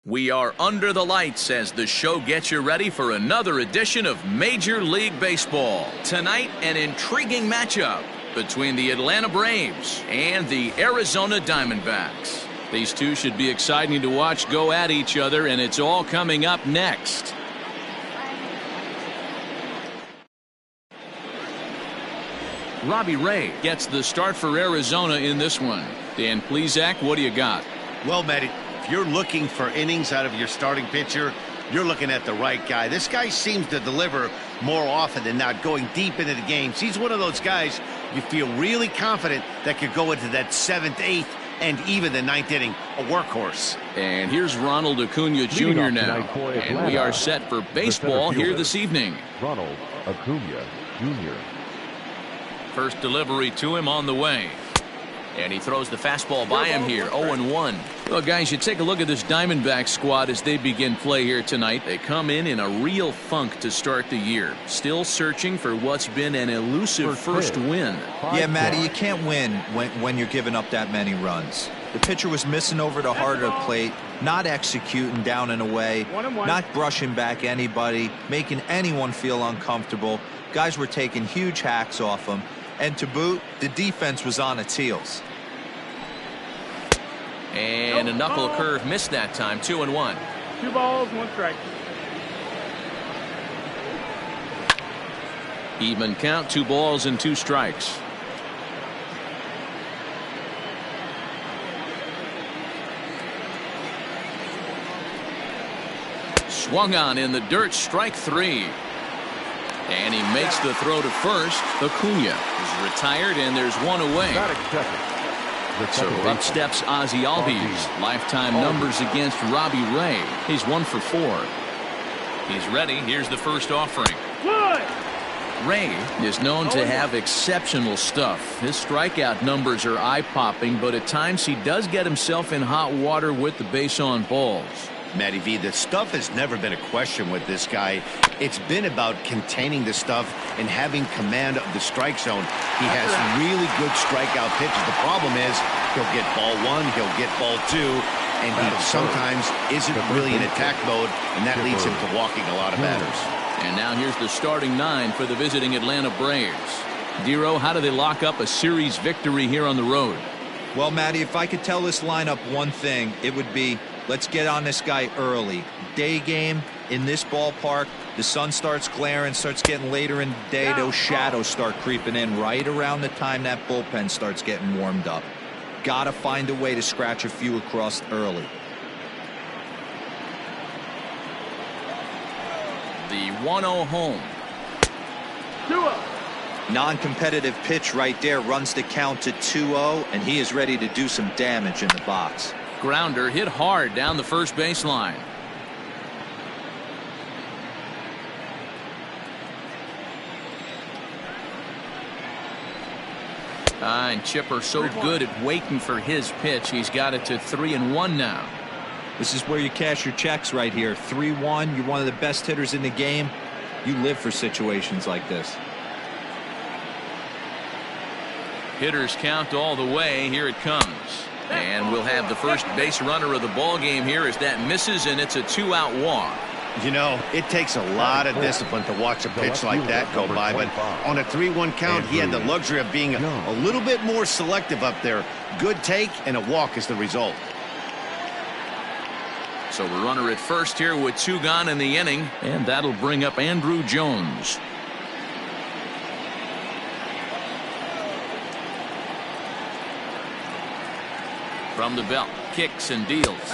We are under the lights as the show gets you ready for another edition of Major League Baseball. Tonight, an intriguing matchup between the Atlanta Braves and the Arizona Diamondbacks. These two should be exciting to watch go at each other, and it's all coming up next. Robbie Ray gets the start for Arizona in this one. Dan Plesac, what do you got? Well, Matty, if you're looking for innings out of your starting pitcher, you're looking at the right guy. This guy seems to deliver more often than not, going deep into the games. He's one of those guys you feel really confident that could go into that 7th, 8th, and even the 9th inning, a workhorse. And here's Ronald Acuna Jr. now. And we are set for baseball here this evening. Ronald Acuna Jr. First delivery to him on the way. And he throws the fastball by him here, 0-1. Well, guys, you take a look at this Diamondback squad as they begin play here tonight. They come in a real funk to start the year. Still searching for what's been an elusive first win. Yeah, Matty, you can't win when you're giving up that many runs. The pitcher was missing over the heart of the plate, not executing down and away, not brushing back anybody, making anyone feel uncomfortable. Guys were taking huge hacks off him. And to boot, the defense was on its heels. And a knuckle curve missed that time, 2-1. 2 balls, 1 strike. Even count, 2 balls and 2 strikes. Swung on in the dirt, strike 3. And he makes the throw to first. Acuna is retired, and there's 1 away. So up steps Ozzie Albies. Lifetime numbers against Robbie Ray. He's 1 for 4. He's ready. Here's the first offering. Ray is known to have exceptional stuff. His strikeout numbers are eye-popping, but at times he does get himself in hot water with the base on balls. Matty V, the stuff has never been a question with this guy. It's been about containing the stuff and having command of the strike zone. He has really good strikeout pitches. The problem is he'll get ball 1, he'll get ball 2, and he sometimes isn't really in attack mode, and that leads him to walking a lot of batters. And now here's the starting 9 for the visiting Atlanta Braves. Dero, how do they lock up a series victory here on the road? Well, Matty, if I could tell this lineup one thing, it would be, let's get on this guy early. Day game in this ballpark, the sun starts glaring, starts getting later in the day, those shadows start creeping in right around the time that bullpen starts getting warmed up. Gotta find a way to scratch a few across early. The 1-0 home. 2-0. Non-competitive pitch right there, runs the count to 2-0, and he is ready to do some damage in the box. Grounder hit hard down the first baseline. And Chipper so good at waiting for his pitch. He's got it to 3-1 now. This is where you cash your checks right here. 3-1. You're one of the best hitters in the game. You live for situations like this. Hitters count all the way. Here it comes. And we'll have the first base runner of the ball game here as that misses, and it's a 2-out walk. You know, it takes a lot of discipline to watch a pitch like that go by, but on a 3-1 count, he had the luxury of being a little bit more selective up there. Good take, and a walk is the result. So the runner at first here with 2 gone in the inning, and that'll bring up Andrew Jones. From the belt, kicks and deals.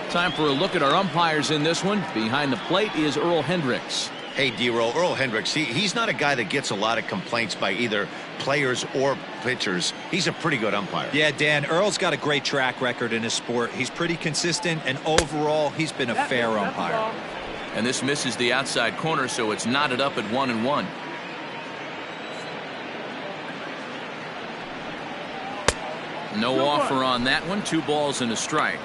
Time for a look at our umpires in this one. Behind the plate is Earl Hendricks. Hey, D-Roll, Earl Hendricks, he's not a guy that gets a lot of complaints by either players or pitchers. He's a pretty good umpire. Yeah, Dan, Earl's got a great track record in his sport. He's pretty consistent, and overall, he's been a fair umpire. And this misses the outside corner, so it's knotted up at 1-1. No offer on that one. 2 balls and a strike.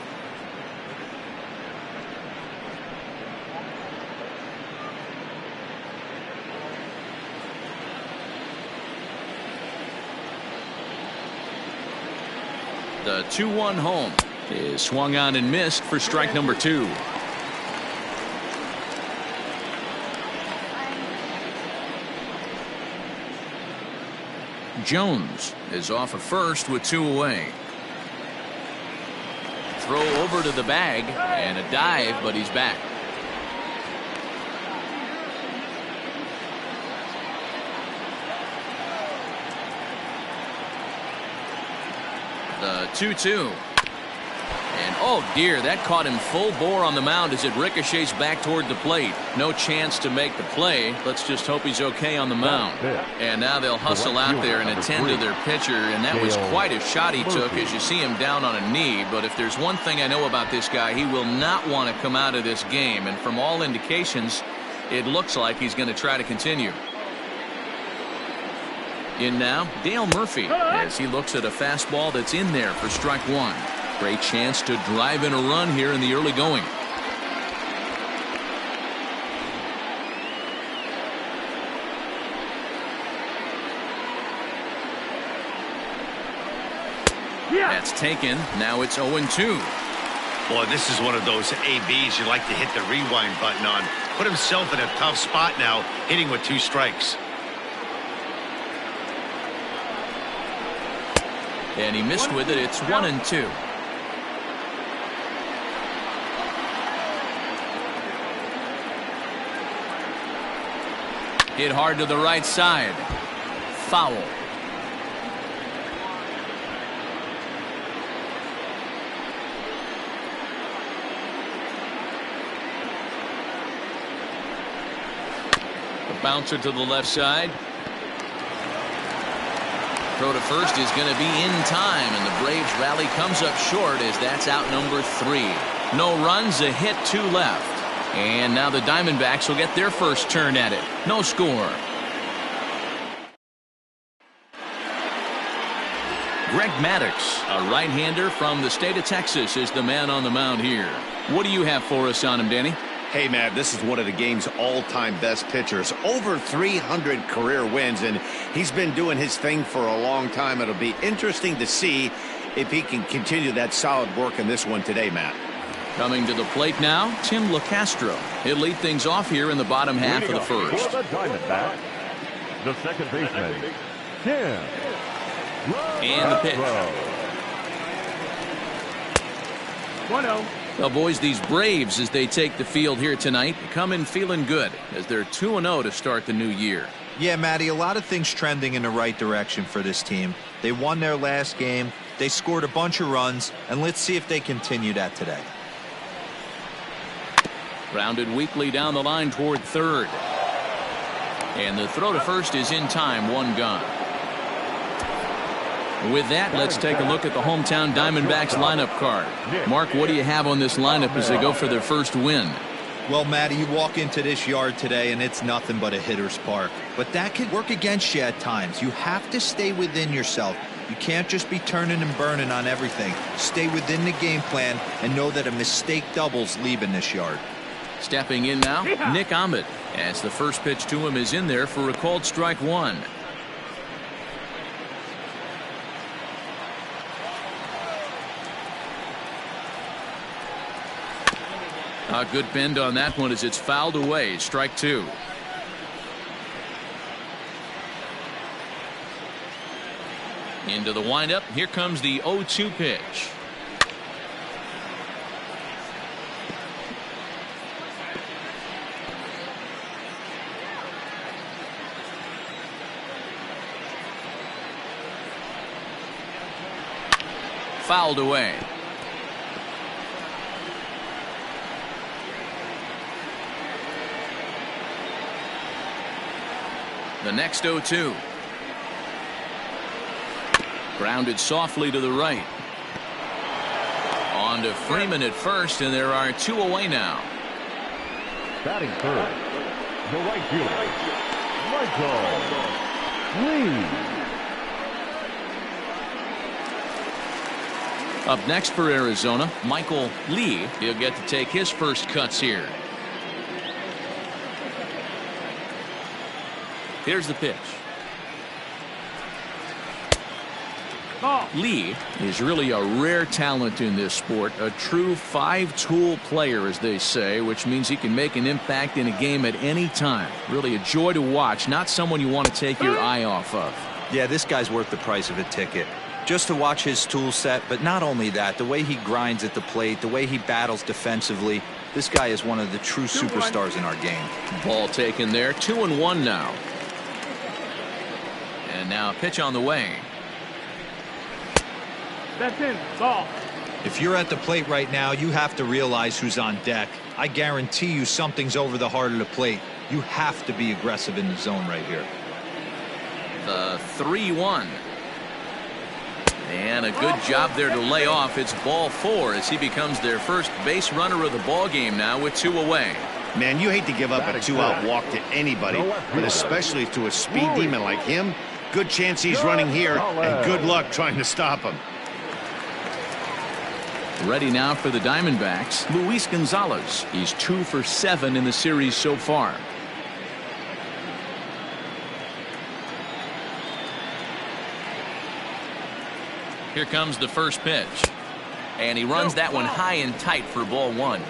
The 2-1 home. is swung on and missed for strike number 2. Jones is off of first with 2 away. Throw over to the bag and a dive, but he's back. The 2-2. And oh dear, that caught him full bore on the mound as it ricochets back toward the plate. No chance to make the play. Let's just hope he's okay on the mound. And now they'll hustle out there and attend to their pitcher, and that was quite a shot he took as you see him down on a knee. But if there's one thing I know about this guy, he will not want to come out of this game, and from all indications it looks like he's going to try to continue. In now, Dale Murphy, as he looks at a fastball that's in there for strike 1. Great chance to drive in a run here in the early going. That's taken. Now it's 0-2. Boy, this is one of those ABs you like to hit the rewind button on. Put himself in a tough spot now, hitting with 2 strikes. And he missed with it. It's 1-2. Hit hard to the right side. Foul. The bouncer to the left side. Throw to first is going to be in time, and the Braves rally comes up short as that's out number 3. No runs, a hit, 2 left. And now the Diamondbacks will get their first turn at it. No score. Greg Maddux, a right-hander from the state of Texas, is the man on the mound here. What do you have for us on him, Danny? Hey, Matt, this is one of the game's all-time best pitchers. Over 300 career wins, and he's been doing his thing for a long time. It'll be interesting to see if he can continue that solid work in this one today, Matt. Coming to the plate now, Tim LaCastro. He'll lead things off here in the bottom half of the first. For the Diamondbacks, the second baseman, Tim. And the pitch. 1-0. Well, boys, these Braves, as they take the field here tonight, come in feeling good as they're 2-0 to start the new year. Yeah, Matty, a lot of things trending in the right direction for this team. They won their last game. They scored a bunch of runs, and let's see if they continue that today. Grounded weakly down the line toward third. And the throw to first is in time, 1 gone. With that, let's take a look at the hometown Diamondbacks lineup card. Mark, what do you have on this lineup as they go for their first win? Well, Matty, you walk into this yard today and it's nothing but a hitter's park. But that can work against you at times. You have to stay within yourself. You can't just be turning and burning on everything. Stay within the game plan and know that a mistake doubles leaving this yard. Stepping in now, Nick Ahmed, as the first pitch to him is in there for a called strike 1. A good bend on that one as it's fouled away. Strike 2. Into the windup. Here comes the 0-2 pitch. Fouled away. The next 0-2. Grounded softly to the right. On to Freeman at first, and there are 2 away now. Batting third, the right fielder, Michael Lee. Up next for Arizona, Michael Lee. He'll get to take his first cuts here. Here's the pitch. Ball. Lee is really a rare talent in this sport, a true five-tool player, as they say, which means he can make an impact in a game at any time. Really a joy to watch, not someone you want to take your eye off of. Yeah, this guy's worth the price of a ticket. Just to watch his tool set, but not only that, the way he grinds at the plate, the way he battles defensively, this guy is one of the true superstars in our game. Ball taken there, 2-1 now. And now a pitch on the way. That's in. Ball. If you're at the plate right now, you have to realize who's on deck. I guarantee you something's over the heart of the plate. You have to be aggressive in the zone right here. The 3-1. And a good job there to lay off. It's ball 4 as he becomes their first base runner of the ball game now with 2 away. Man, you hate to give up a 2-out walk to anybody, but especially to a speed demon like him. Good chance he's running here, and good luck trying to stop him. Ready now for the Diamondbacks, Luis Gonzalez. He's 2 for 7 in the series so far. Here comes the first pitch. And he runs that one high and tight for ball 1.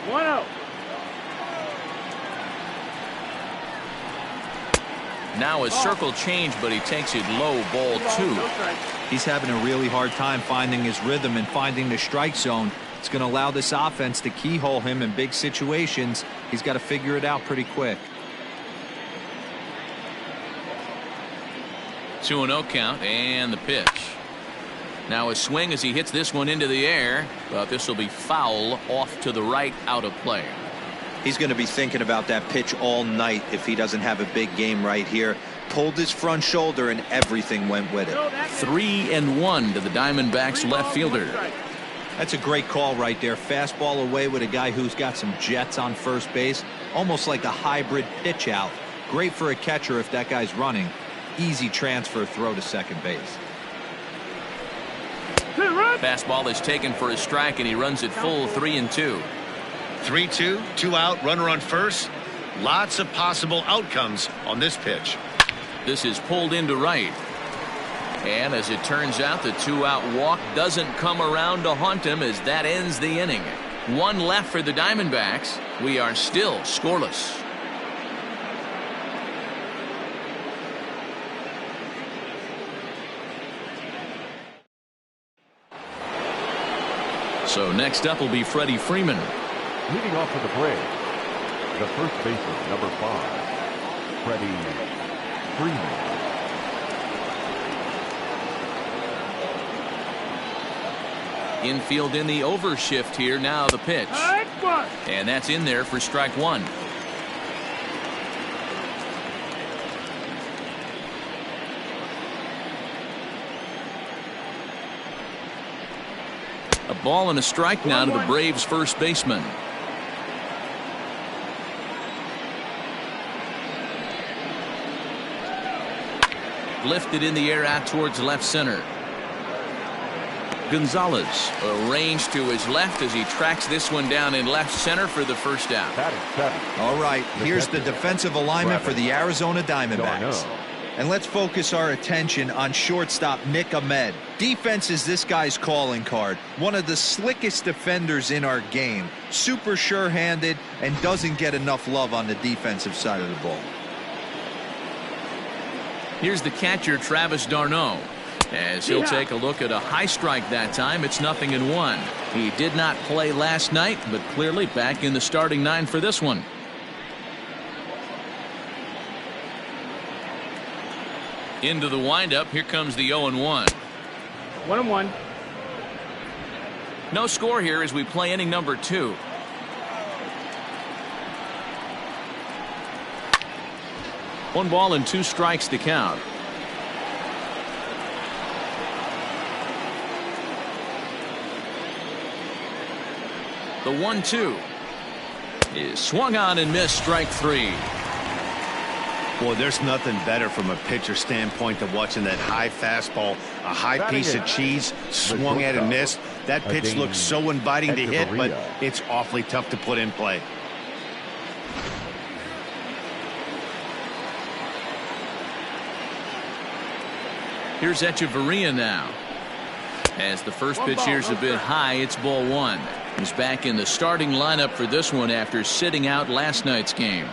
1-0. Now a circle change, but he takes it low, ball 2. He's having a really hard time finding his rhythm and finding the strike zone. It's going to allow this offense to keyhole him in big situations. He's got to figure it out pretty quick. 2-0 count and the pitch. Now a swing as he hits this one into the air, but this will be foul off to the right, out of play. He's going to be thinking about that pitch all night if he doesn't have a big game right here. Pulled his front shoulder and everything went with it. 3-1 to the Diamondbacks left fielder. That's a great call right there. Fastball away with a guy who's got some jets on first base. Almost like a hybrid pitch out. Great for a catcher if that guy's running. Easy transfer throw to second base. Fastball is taken for a strike and he runs it full 3-2. 3-2, 2 out, runner on first. Lots of possible outcomes on this pitch. This is pulled into right. And as it turns out, the 2-out walk doesn't come around to haunt him as that ends the inning. 1 left for the Diamondbacks. We are still scoreless. So next up will be Freddie Freeman. Leading off for the Braves, the first baseman, number 5, Freddie Freeman. Infield in the overshift here. Now the pitch. And that's in there for strike 1. A ball and a strike now to the Braves first baseman. Lifted in the air out towards left center. Gonzalez arranged to his left as he tracks this one down in left center for the first out. All right, here's the defensive alignment for the Arizona Diamondbacks. And let's focus our attention on shortstop Nick Ahmed. Defense is this guy's calling card. One of the slickest defenders in our game. Super sure-handed and doesn't get enough love on the defensive side of the ball. Here's the catcher, Travis d'Arnaud. As he'll take a look at a high strike that time, it's 0-1. He did not play last night, but clearly back in the starting 9 for this one. Into the windup, here comes the 0-1. 1-1. No score here as we play inning number 2. One ball and 2 strikes to count. The 1-2 is swung on and missed, strike 3. Boy, there's nothing better from a pitcher standpoint than watching that high fastball, a high piece of cheese, swung at and missed. That pitch looks so inviting to hit, but it's awfully tough to put in play. Here's Echeverria now. As the first pitch here's a bit high, it's ball one. He's back in the starting lineup for this one after sitting out last night's game.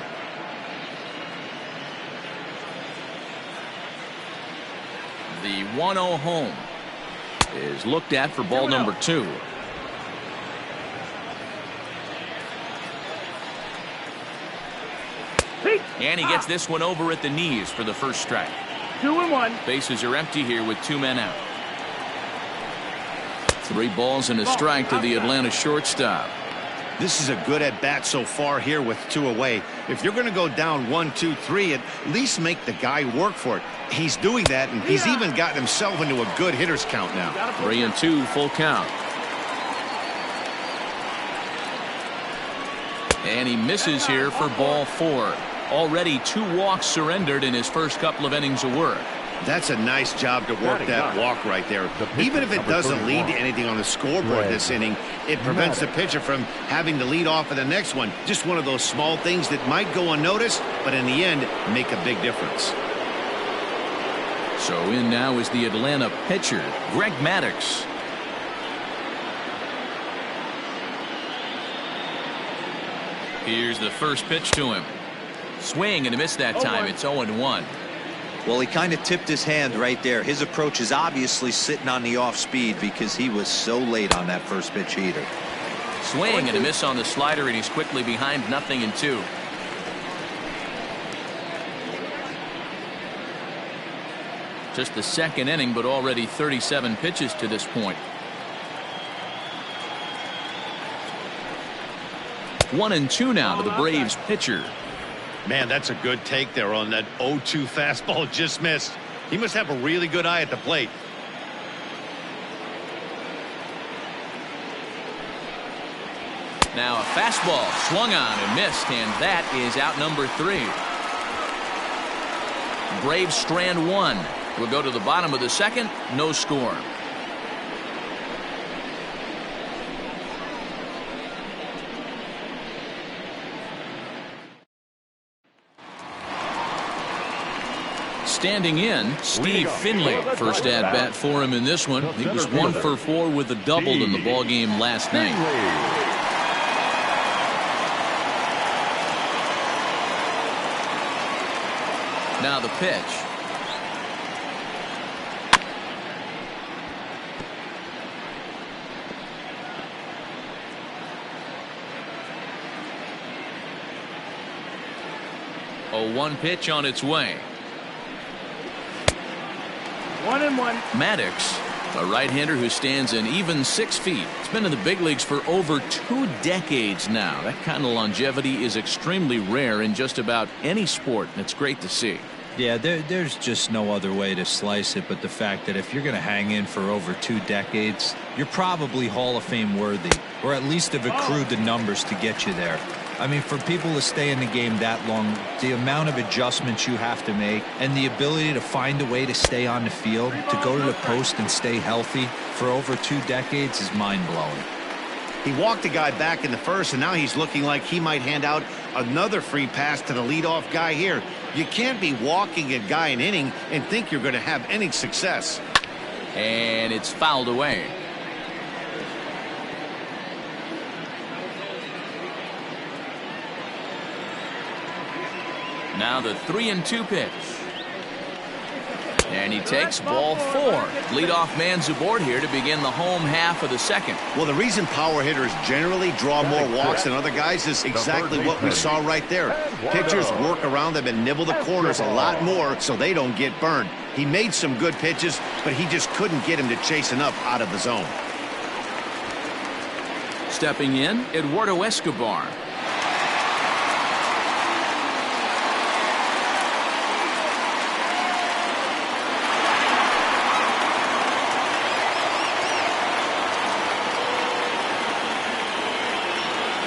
The 1-0 home is looked at for ball number 2. And he gets this one over at the knees for the first strike. 2-1. Bases are empty here with 2 men out. 3 balls and a strike to the Atlanta shortstop. This is a good at bat so far here with 2 away. If you're going to go down 1, 2, 3, at least make the guy work for it. He's doing that, and he's even gotten himself into a good hitter's count now. 3-2 full count. And he misses here for ball 4. Already 2 walks surrendered in his first couple of innings of work. That's a nice job to work that walk right there. Even if it doesn't lead to anything on the scoreboard this inning, it prevents the pitcher from having to lead off in the next one. Just one of those small things that might go unnoticed, but in the end, make a big difference. So in now is the Atlanta pitcher, Greg Maddux. Here's the first pitch to him. Swing and a miss that time. It's 0-1. Well, he kind of tipped his hand right there. His approach is obviously sitting on the off speed because he was so late on that first pitch heater. Swing and a miss on the slider, and he's quickly behind 0-2. Just the second inning, but already 37 pitches to this point. 1-2 now to the Braves pitcher. Man, that's a good take there on that 0-2 fastball just missed. He must have a really good eye at the plate. Now a fastball swung on and missed, and that is out number 3. Braves strand 1. We'll go to the bottom of the second. No score. Standing in, Steve Finley. First at bat for him in this one. He was 1 for 4 with a double in the ball game last night. Now the pitch. A 1 pitch on its way. 1-1. Maddux, a right-hander who stands an even 6 feet. He's been in the big leagues for over 2 decades now. That kind of longevity is extremely rare in just about any sport, and it's great to see. Yeah, there's just no other way to slice it but the fact that if you're going to hang in for over 2 decades, you're probably Hall of Fame worthy, or at least have accrued the numbers to get you there. I mean, for people to stay in the game that long, the amount of adjustments you have to make and the ability to find a way to stay on the field, to go to the post and stay healthy for over 2 decades is mind-blowing. He walked a guy back in the first, and now he's looking like he might hand out another free pass to the leadoff guy here. You can't be walking a guy an inning and think you're going to have any success. And it's fouled away. Now the 3-2 pitch. And he takes ball 4. Leadoff man's aboard here to begin the home half of the second. Well, the reason power hitters generally draw more walks than other guys is exactly what we saw right there. Pitchers work around them and nibble the corners a lot more so they don't get burned. He made some good pitches, but he just couldn't get him to chase enough out of the zone. Stepping in, Eduardo Escobar.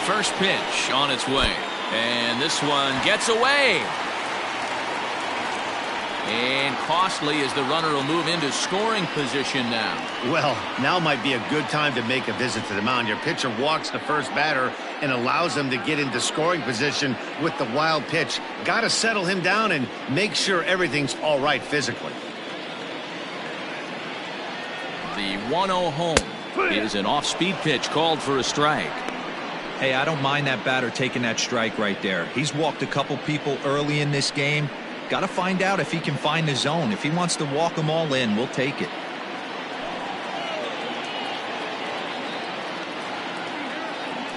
First pitch on its way, and this one gets away. And costly as the runner will move into scoring position now. Well, now might be a good time to make a visit to the mound. Your pitcher walks the first batter and allows him to get into scoring position with the wild pitch. Got to settle him down and make sure everything's all right physically. The 1-0 home is an off-speed pitch called for a strike. Hey, I don't mind that batter taking that strike right there. He's walked a couple people early in this game. Got to find out if he can find the zone. If he wants to walk them all in, we'll take it.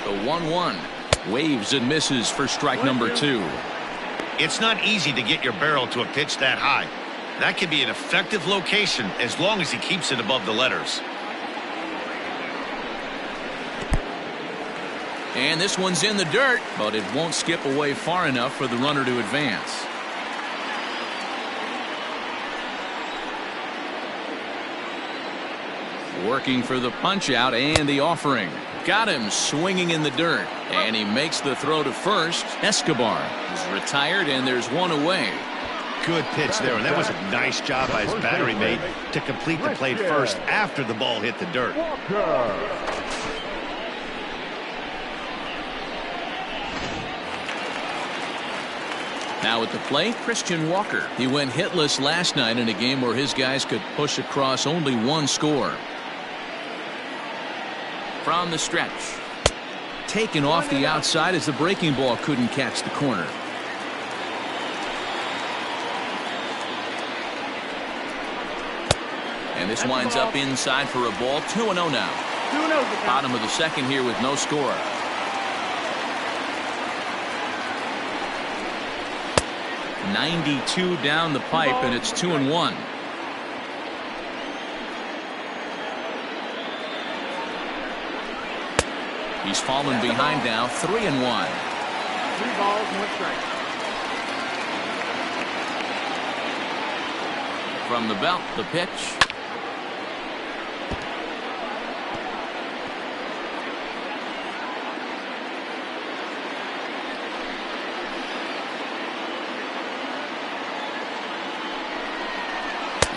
The 1-1 waves and misses for strike number 2. It's not easy to get your barrel to a pitch that high. That can be an effective location as long as he keeps it above the letters. And this one's in the dirt, but it won't skip away far enough for the runner to advance. Working for the punch out and the offering. Got him swinging in the dirt, and he makes the throw to first. Escobar is retired, and there's one away. Good pitch there, and that was a nice job by his battery mate to complete the play first after the ball hit the dirt. Now at the plate, Christian Walker. He went hitless last night in a game where his guys could push across only one score. From the stretch. Taken off the outside as the breaking ball couldn't catch the corner. And this winds up inside for a ball. 2-0 now. 2-0. Bottom of the second here with no score. .92 down the pipe, and it's 2-1. He's fallen behind now. 3-1. 3 balls, 1 strike. From the belt, the pitch.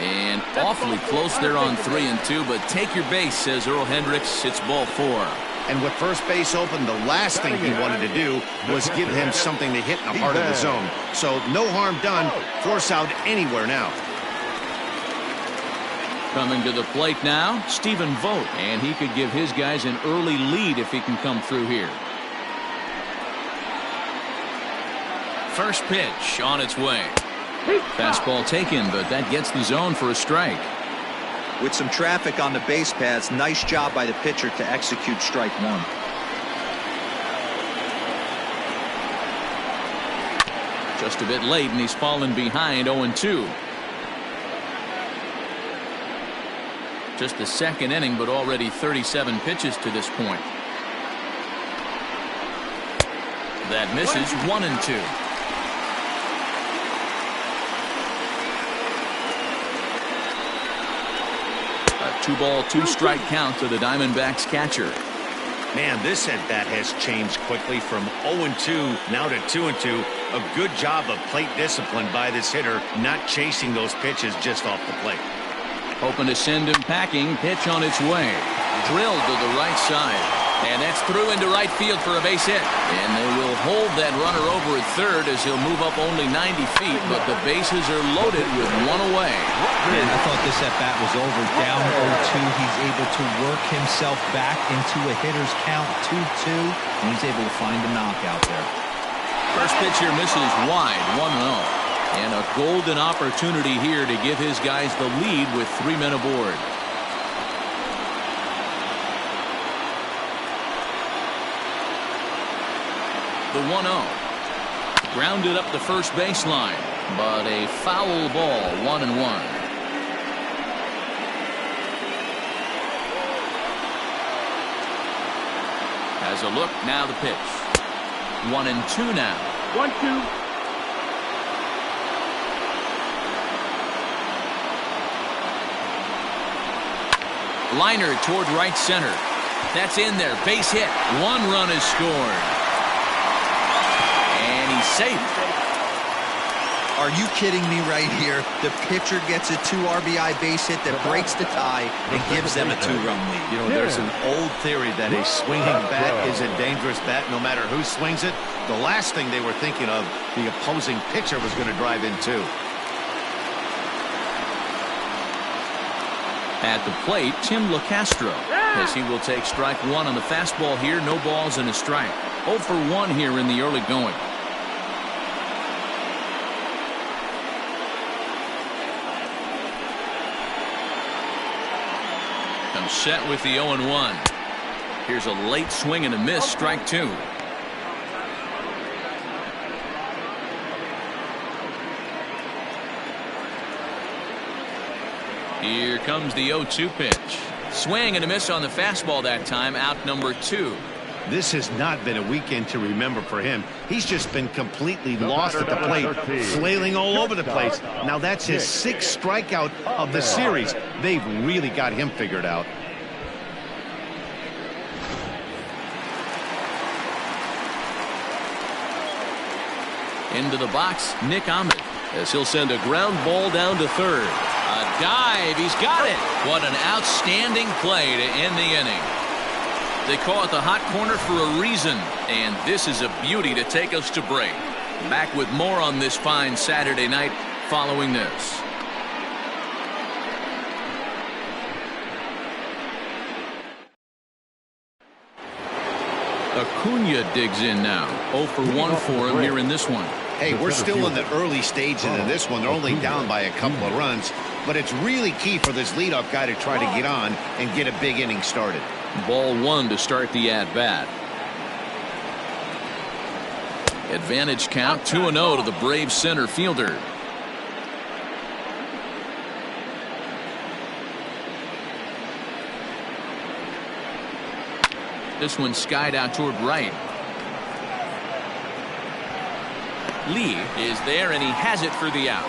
And awfully close there on 3-2, but take your base, says Earl Hendricks. It's ball 4. And with first base open, the last thing he wanted to do was give him something to hit in the heart of the zone. So no harm done. Force out anywhere now. Coming to the plate now, Stephen Vogt, and he could give his guys an early lead if he can come through here. First pitch on its way. Fastball taken, but that gets the zone for a strike. With some traffic on the base paths, nice job by the pitcher to execute strike 1. Just a bit late, and he's fallen behind 0-2. Just the second inning, but already 37 pitches to this point. That misses. 1-2. A 2-ball, 2-strike count to the Diamondbacks catcher. Man, this at bat has changed quickly from 0-2 now to 2-2. A good job of plate discipline by this hitter, not chasing those pitches just off the plate. Hoping to send him packing. Pitch on its way. Drilled to the right side. And that's through into right field for a base hit. And they will hold that runner over at third as he'll move up only 90 feet. But the bases are loaded with one away. Man, I thought this at-bat was over. Down 0-2. He's able to work himself back into a hitter's count. 2-2. And he's able to find a knockout there. First pitch here misses wide. 1-0. And a golden opportunity here to give his guys the lead with 3 men aboard. The 1-0. Grounded up the first baseline, but a foul ball. 1-1. Has a look. Now the pitch. 1-2 now. 1-2. Liner toward right center. That's in there. Base hit. 1 run is scored. And he's safe. Are you kidding me right here? The pitcher gets a 2 RBI base hit that breaks the tie and gives them a 2-run lead. You know, there's an old theory that a swinging bat is a dangerous bat no matter who swings it. The last thing they were thinking of, the opposing pitcher was going to drive in too. At the plate, Tim LeCastro, as he will take strike one on the fastball here. No balls and a strike. 0 for 1 here in the early going. Comes set with the 0-1. Here's a late swing and a miss, strike two. Here comes the 0-2 pitch. Swing and a miss on the fastball that time, out number 2. This has not been a weekend to remember for him. He's just been completely lost at the plate, flailing all over the place. Now that's his 6th strikeout of the series. They've really got him figured out. Into the box, Nick Ahmed, as he'll send a ground ball down to third. A dive, he's got it. What an outstanding play to end the inning. They call it the hot corner for a reason, and this is a beauty to take us to break. Back with more on this fine Saturday night following this. Acuna digs in now. 0 for 1 for him here in this one. Hey, we're still in the early stages of this one. They're only down by a couple of runs, but it's really key for this leadoff guy to try to get on and get a big inning started. Ball 1 to start the at-bat. Advantage count, 2-0 to the Braves center fielder. This one skied out toward right. Lee is there, and he has it for the out.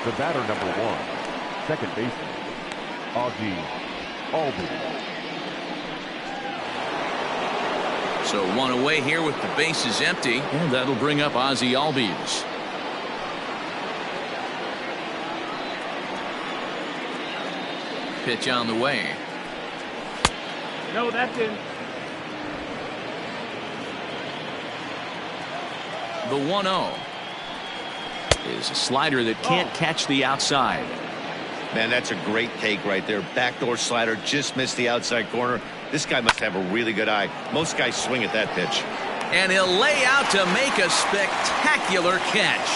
The batter, number 1, second baseman, Ozzie Albies. So 1 away here with the bases empty, and that'll bring up Ozzie Albies. Pitch on the way. No, that's in. The 1-0 is a slider that can't catch the outside. Man, that's a great take right there. Backdoor slider, just missed the outside corner. This guy must have a really good eye. Most guys swing at that pitch. And he'll lay out to make a spectacular catch.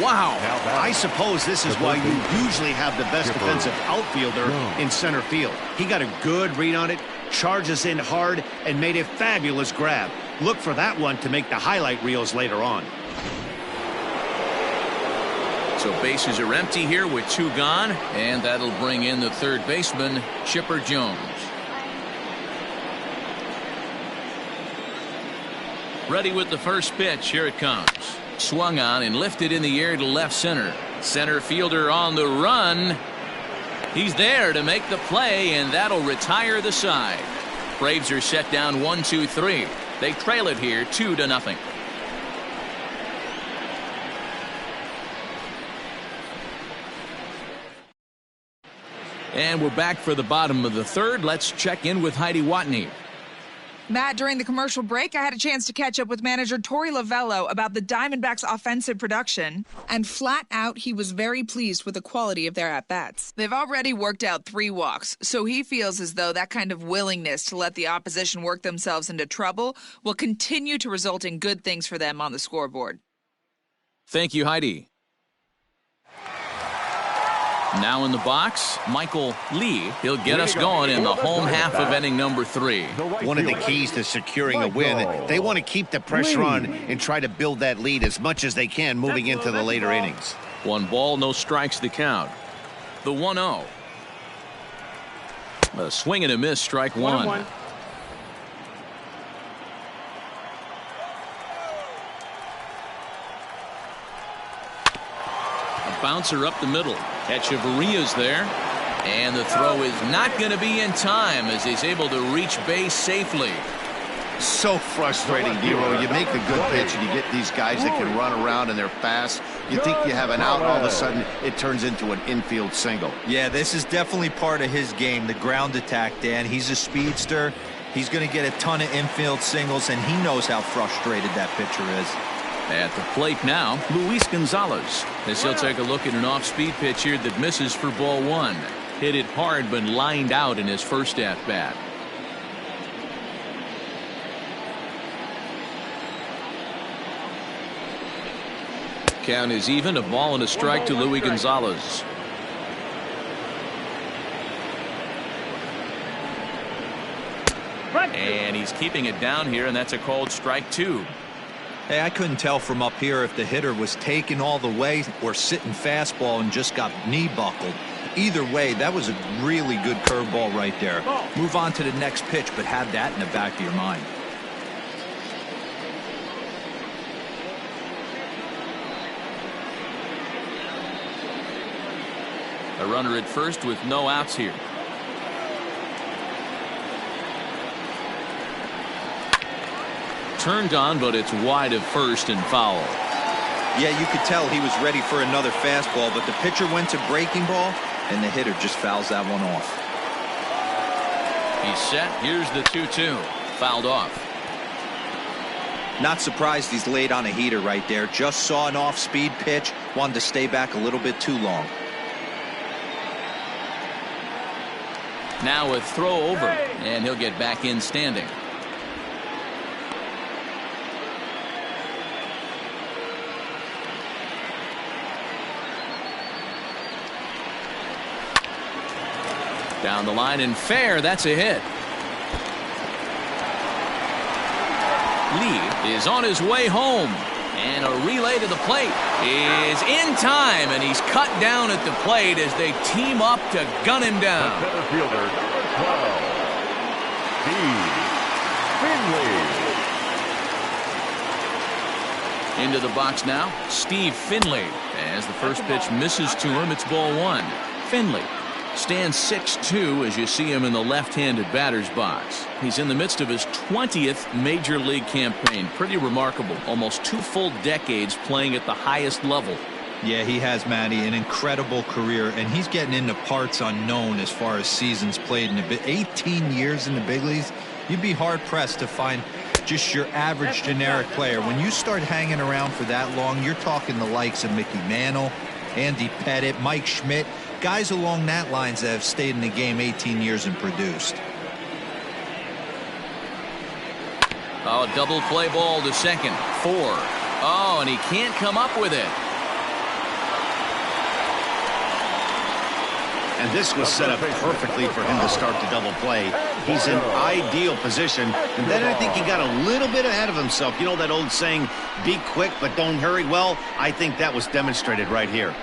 Wow. I suppose this is why you usually have the best defensive outfielder in center field. He got a good read on it, charges in hard, and made a fabulous grab. Look for that one to make the highlight reels later on. So bases are empty here with 2 gone, and that'll bring in the third baseman, Chipper Jones. Ready with the first pitch. Here it comes. Swung on and lifted in the air to left center. Center fielder on the run. He's there to make the play, and that'll retire the side. Braves are set down 1-2-3. They trail it here 2-0. And we're back for the bottom of the third. Let's check in with Heidi Watney. Matt, during the commercial break, I had a chance to catch up with manager Torey Lovello about the Diamondbacks' offensive production, and flat out, he was very pleased with the quality of their at-bats. They've already worked out 3 walks, so he feels as though that kind of willingness to let the opposition work themselves into trouble will continue to result in good things for them on the scoreboard. Thank you, Heidi. Now in the box, Michael Lee. He'll get us going in the home half of inning number 3. One of the keys to securing a win, they want to keep the pressure on and try to build that lead as much as they can moving into the later innings. 1 ball, no strikes to count. The 1-0. A swing and a miss, strike 1. A bouncer up the middle. Echeverria's there, and the throw is not going to be in time as he's able to reach base safely. So frustrating, Nero. You make a good pitch and you get these guys that can run around and they're fast. You think you have an out, all of a sudden it turns into an infield single. Yeah, this is definitely part of his game, the ground attack, Dan. He's a speedster. He's going to get a ton of infield singles, and he knows how frustrated that pitcher is. At the plate now, Luis Gonzalez, as he'll take a look at an off-speed pitch here that misses for ball one. Hit it hard but lined out in his first at-bat. Count is even, a ball and a strike to Luis Gonzalez. And he's keeping it down here, and that's a called strike two. Hey, I couldn't tell from up here if the hitter was taking all the way or sitting fastball and just got knee buckled. Either way, that was a really good curveball right there. Move on to the next pitch, but have that in the back of your mind. A runner at first with no outs here. Turned on, but it's wide of first and foul. Yeah, you could tell he was ready for another fastball, but the pitcher went to breaking ball, and the hitter just fouls that one off. He's set. Here's the 2-2. Fouled off. Not surprised he's laid on a heater right there. Just saw an off-speed pitch, wanted to stay back a little bit too long. Now a throw over, and he'll get back in standing. Down the line and fair. That's a hit. Lee is on his way home, and a relay to the plate is in time, and he's cut down at the plate as they team up to gun him down. The center fielder, number 12, Steve Finley. Into the box now, Steve Finley. As the first pitch misses to him, it's ball one. Finley stands 6'2" as you see him in the left-handed batter's box. He's in the midst of his 20th major league campaign. Pretty remarkable. Almost 2 full decades playing at the highest level. Yeah, he has, Matty, an incredible career, and he's getting into parts unknown as far as seasons played in the 18 years in the big leagues. You'd be hard-pressed to find just your average generic player. When you start hanging around for that long, you're talking the likes of Mickey Mantle, Andy Pettitte, Mike Schmidt, guys along that lines that have stayed in the game 18 years and produced. Oh, double play ball to second. 4. Oh, and he can't come up with it. And this was set up perfectly for him to start the double play. He's in ideal position. And then I think he got a little bit ahead of himself. You know that old saying, be quick but don't hurry? Well, I think that was demonstrated right here.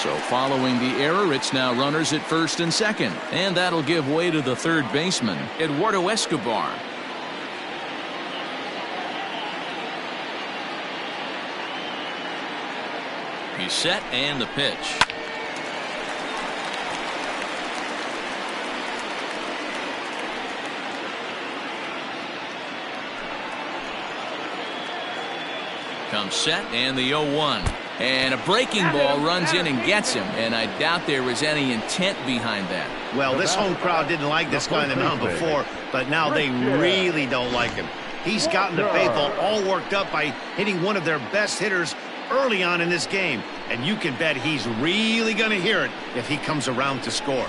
So following the error, it's now runners at first and second. And that'll give way to the third baseman, Eduardo Escobar. He's set, and the pitch. Comes set, and the 0-1. And a breaking ball runs in and gets him, and I doubt there was any intent behind that. Well, this home crowd didn't like this guy on the mound before, but now they really don't like him. He's gotten the faithful all worked up by hitting one of their best hitters early on in this game, and you can bet he's really going to hear it if he comes around to score.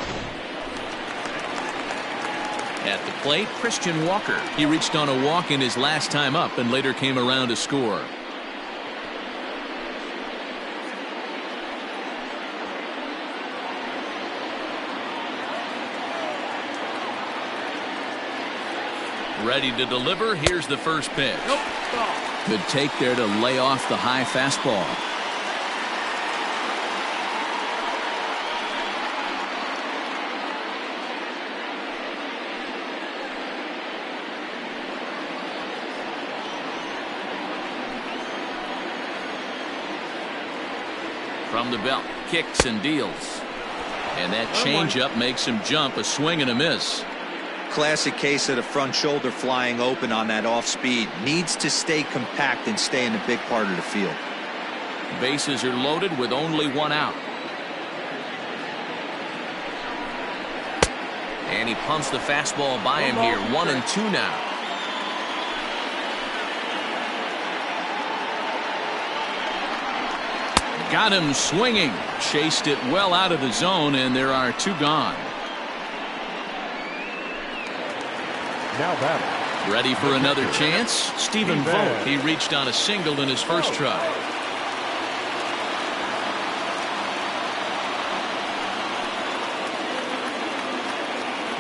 At the plate, Christian Walker. He reached on a walk in his last time up and later came around to score. Ready to deliver. Here's the first pitch. Good take there to lay off the high fastball. From the belt, kicks and deals. And that changeup makes him jump, a swing and a miss. Classic case of the front shoulder flying open on that off speed. Needs to stay compact and stay in the big part of the field. Bases are loaded with only 1 out. And he pumps the fastball by him here. 1-2 now. Got him swinging. Chased it well out of the zone, and there are 2 gone. Now batting. Ready for another chance? Stephen Vogt. He reached on a single in his first try.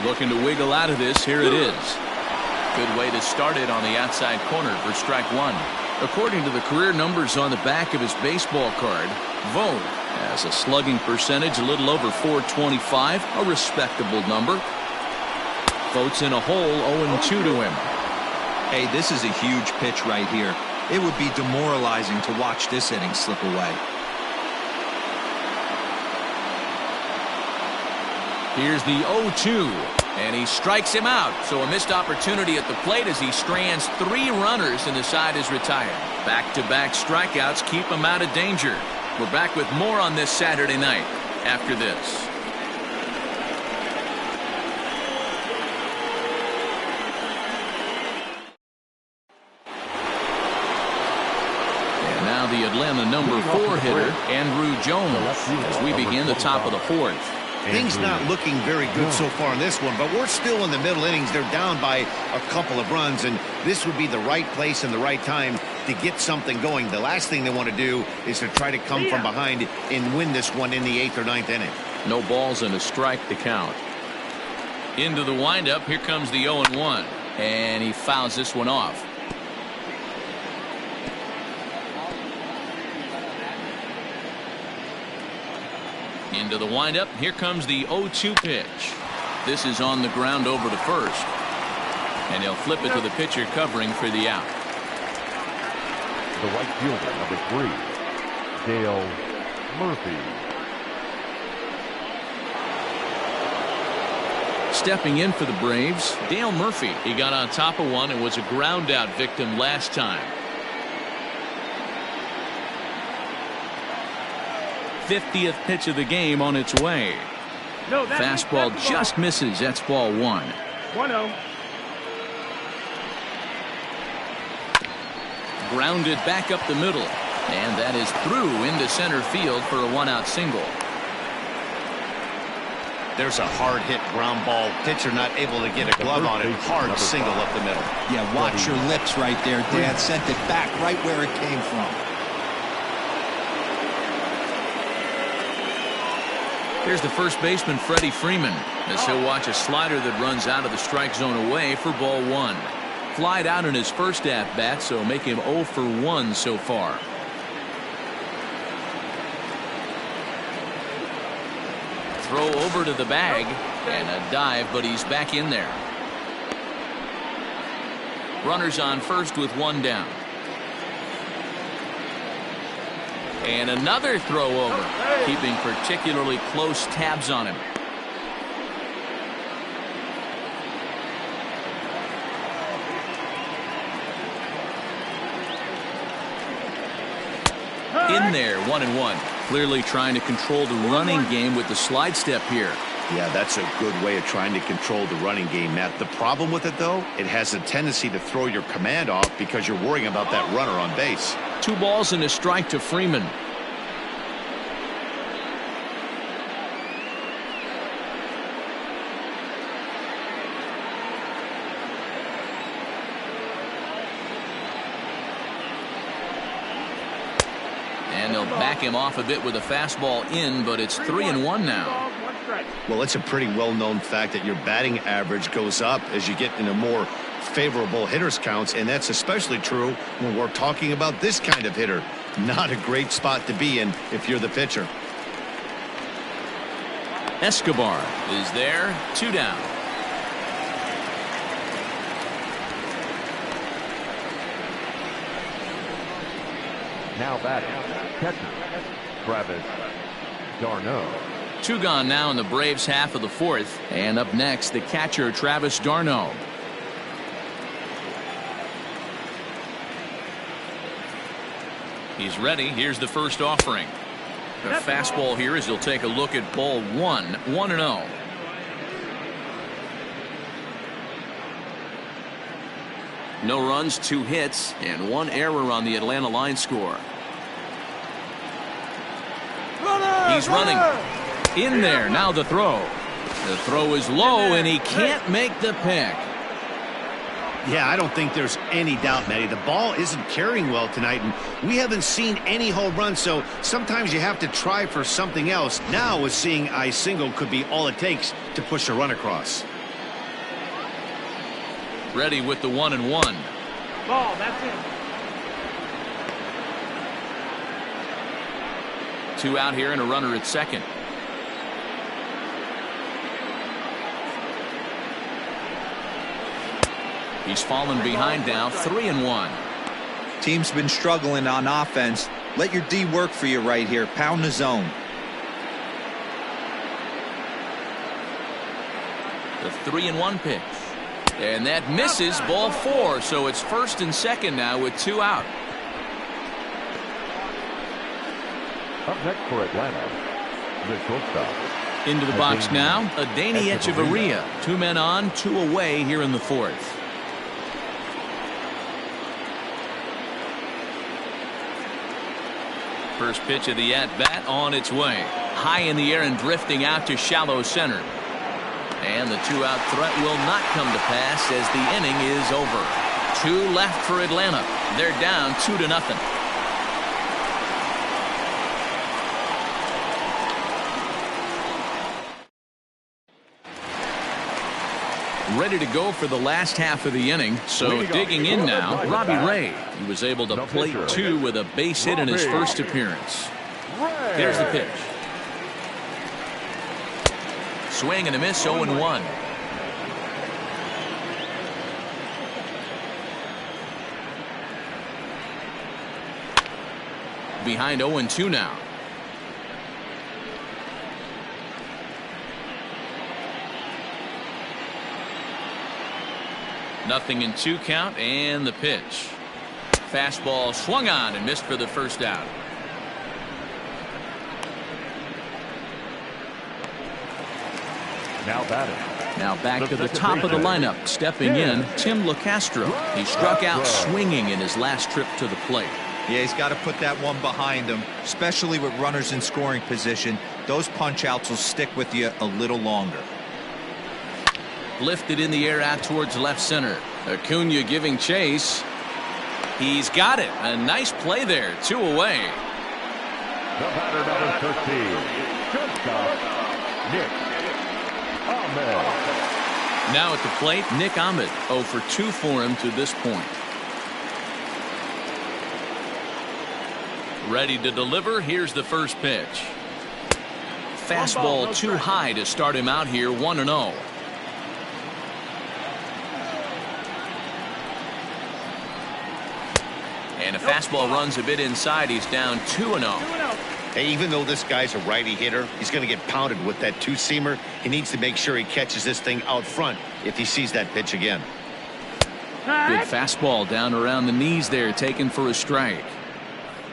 Looking to wiggle out of this. Here it is. Good way to start it on the outside corner for strike 1. According to the career numbers on the back of his baseball card, Vogt has a slugging percentage a little over .425, a respectable number. Vogt's in a hole, 0-2 to him. Hey, this is a huge pitch right here. It would be demoralizing to watch this inning slip away. Here's the 0-2, and he strikes him out. So a missed opportunity at the plate as he strands 3 runners and the side is retired. Back-to-back strikeouts keep him out of danger. We're back with more on this Saturday night after this. And now the Atlanta number 4 hitter, Andrew Jones, as we begin the top of the 4th. Things not looking very good so far in this one, but we're still in the middle innings. They're down by a couple of runs, and this would be the right place and the right time to get something going. The last thing they want to do is to try to come from behind and win this one in the 8th or 9th inning. No balls and a strike to count. Into the windup. Here comes the 0-1, and he fouls this one off. Into the windup. Here comes the 0-2 pitch. This is on the ground over to first. And he'll flip it to the pitcher covering for the out. The right fielder, number 3, Dale Murphy. Stepping in for the Braves, Dale Murphy. He got on top of one and was a ground out victim last time. 50th pitch of the game on its way. No, fastball just misses. That's ball 1. 1-0. Grounded back up the middle, and that is through into center field for a 1-out single. There's a hard hit ground ball. Pitcher not able to get a glove on it. Hard single up the middle. Yeah, watch your lips right there, Dad. Sent it back right where it came from. Here's the first baseman, Freddie Freeman, as he'll watch a slider that runs out of the strike zone away for ball 1. Flied out in his first at-bat, so make him 0 for 1 so far. Throw over to the bag, and a dive, but he's back in there. Runners on first with 1 down. And another throw over, keeping particularly close tabs on him. In there, 1-1. Clearly trying to control the running game with the slide step here. Yeah, that's a good way of trying to control the running game, Matt. The problem with it, though, it has a tendency to throw your command off because you're worrying about that runner on base. 2 balls and a strike to Freeman. And they'll back him off a bit with a fastball in, but it's 3-1 now. Well, it's a pretty well-known fact that your batting average goes up as you get into more favorable hitters counts, and that's especially true when we're talking about this kind of hitter. Not a great spot to be in if you're the pitcher. Escobar is there, 2 down. Now batting, catcher, Travis d'Arnaud. 2 gone now in the Braves' half of the 4th. And up next, the catcher, Travis d'Arnaud. He's ready. Here's the first offering. The fastball here as he'll take a look at ball 1, 1-0. No runs, 2 hits, and 1 error on the Atlanta line score. He's running in there. Now the throw. The throw is low, and he can't make the pick. Yeah, I don't think there's any doubt, Matty. The ball isn't carrying well tonight, and we haven't seen any home runs, so sometimes you have to try for something else. Now, with seeing a single could be all it takes to push a run across. Ready with the 1-1. Ball, that's it. 2 out here and a runner at second. He's fallen behind now, 3-1. Team's been struggling on offense. Let your D work for you right here. Pound the zone. The 3-1 pitch. And that misses, ball 4. So it's first and second now with 2 out. Up next for Atlanta, the shortstop. Into the box now, Adeiny Echeverria. 2 men on, 2 away here in the 4th. First pitch of the at-bat on its way. High in the air and drifting out to shallow center. And the 2-out threat will not come to pass as the inning is over. 2 left for Atlanta. They're down 2-0. Ready to go for the last half of the inning. So digging in now, Robbie Ray. He was able to plate 2 with a base hit in his first appearance. Here's the pitch. Swing and a miss, 0-1. Behind 0-2 now. Nothing in 2 count, and the pitch. Fastball swung on and missed for the first out. Now batting. Now back to the top of the lineup. Stepping in, Tim LeCastro. He struck out swinging in his last trip to the plate. Yeah, he's got to put that one behind him, especially with runners in scoring position. Those punch-outs will stick with you a little longer. Lifted in the air out towards left center. Acuna giving chase. He's got it. A nice play there. 2 away. The batter, number 13, shortstop, Nick Ahmed. Now at the plate, Nick Ahmed. 0 for 2 for him to this point. Ready to deliver. Here's the first pitch. Fastball too high to start him out here, 1-0. And a fastball runs a bit inside. He's down 2-0. Hey, even though this guy's a righty hitter, he's going to get pounded with that 2-seamer. He needs to make sure he catches this thing out front if he sees that pitch again. Good fastball down around the knees there, taken for a strike.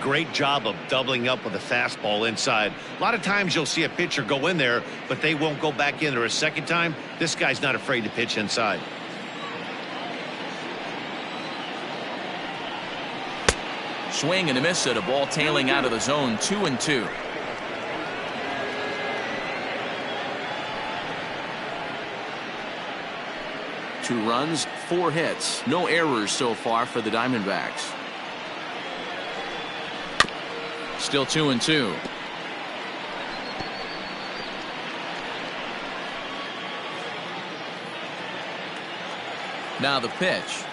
Great job of doubling up with a fastball inside. A lot of times you'll see a pitcher go in there, but they won't go back in there a second time. This guy's not afraid to pitch inside. Swing and a miss at a ball tailing out of the zone, 2-2. Two runs, 4 hits, no errors so far for the Diamondbacks. Still 2-2. Now the pitch.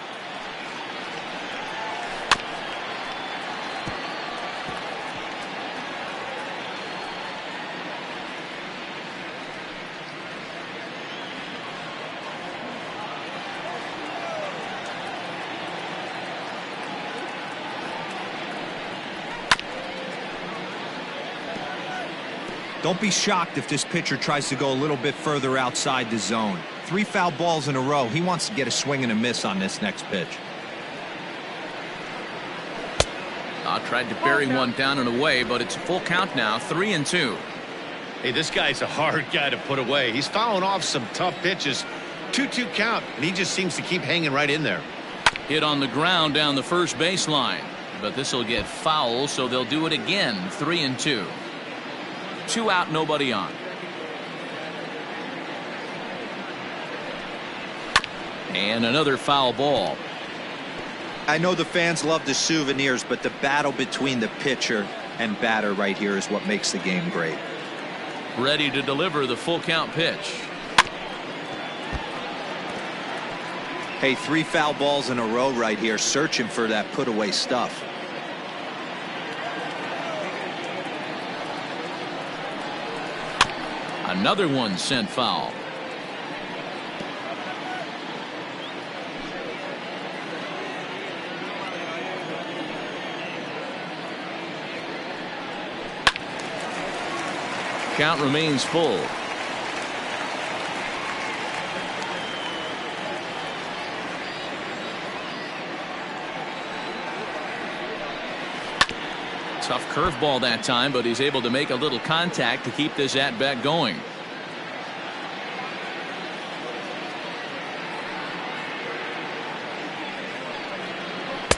Don't be shocked if this pitcher tries to go a little bit further outside the zone. 3 foul balls in a row. He wants to get a swing and a miss on this next pitch. Tried to bury one down and away, but it's a full count now, 3-2. Hey, this guy's a hard guy to put away. He's fouling off some tough pitches. 2-2 count, and he just seems to keep hanging right in there. Hit on the ground down the first baseline, but this will get foul, so they'll do it again, 3-2. 2 out, nobody on. And another foul ball. I know the fans love the souvenirs, but the battle between the pitcher and batter right here is what makes the game great. Ready to deliver the full count pitch. Hey, 3 foul balls in a row right here, searching for that put away stuff. Another one sent foul. Count remains full. Tough curveball that time, but he's able to make a little contact to keep this at bat going.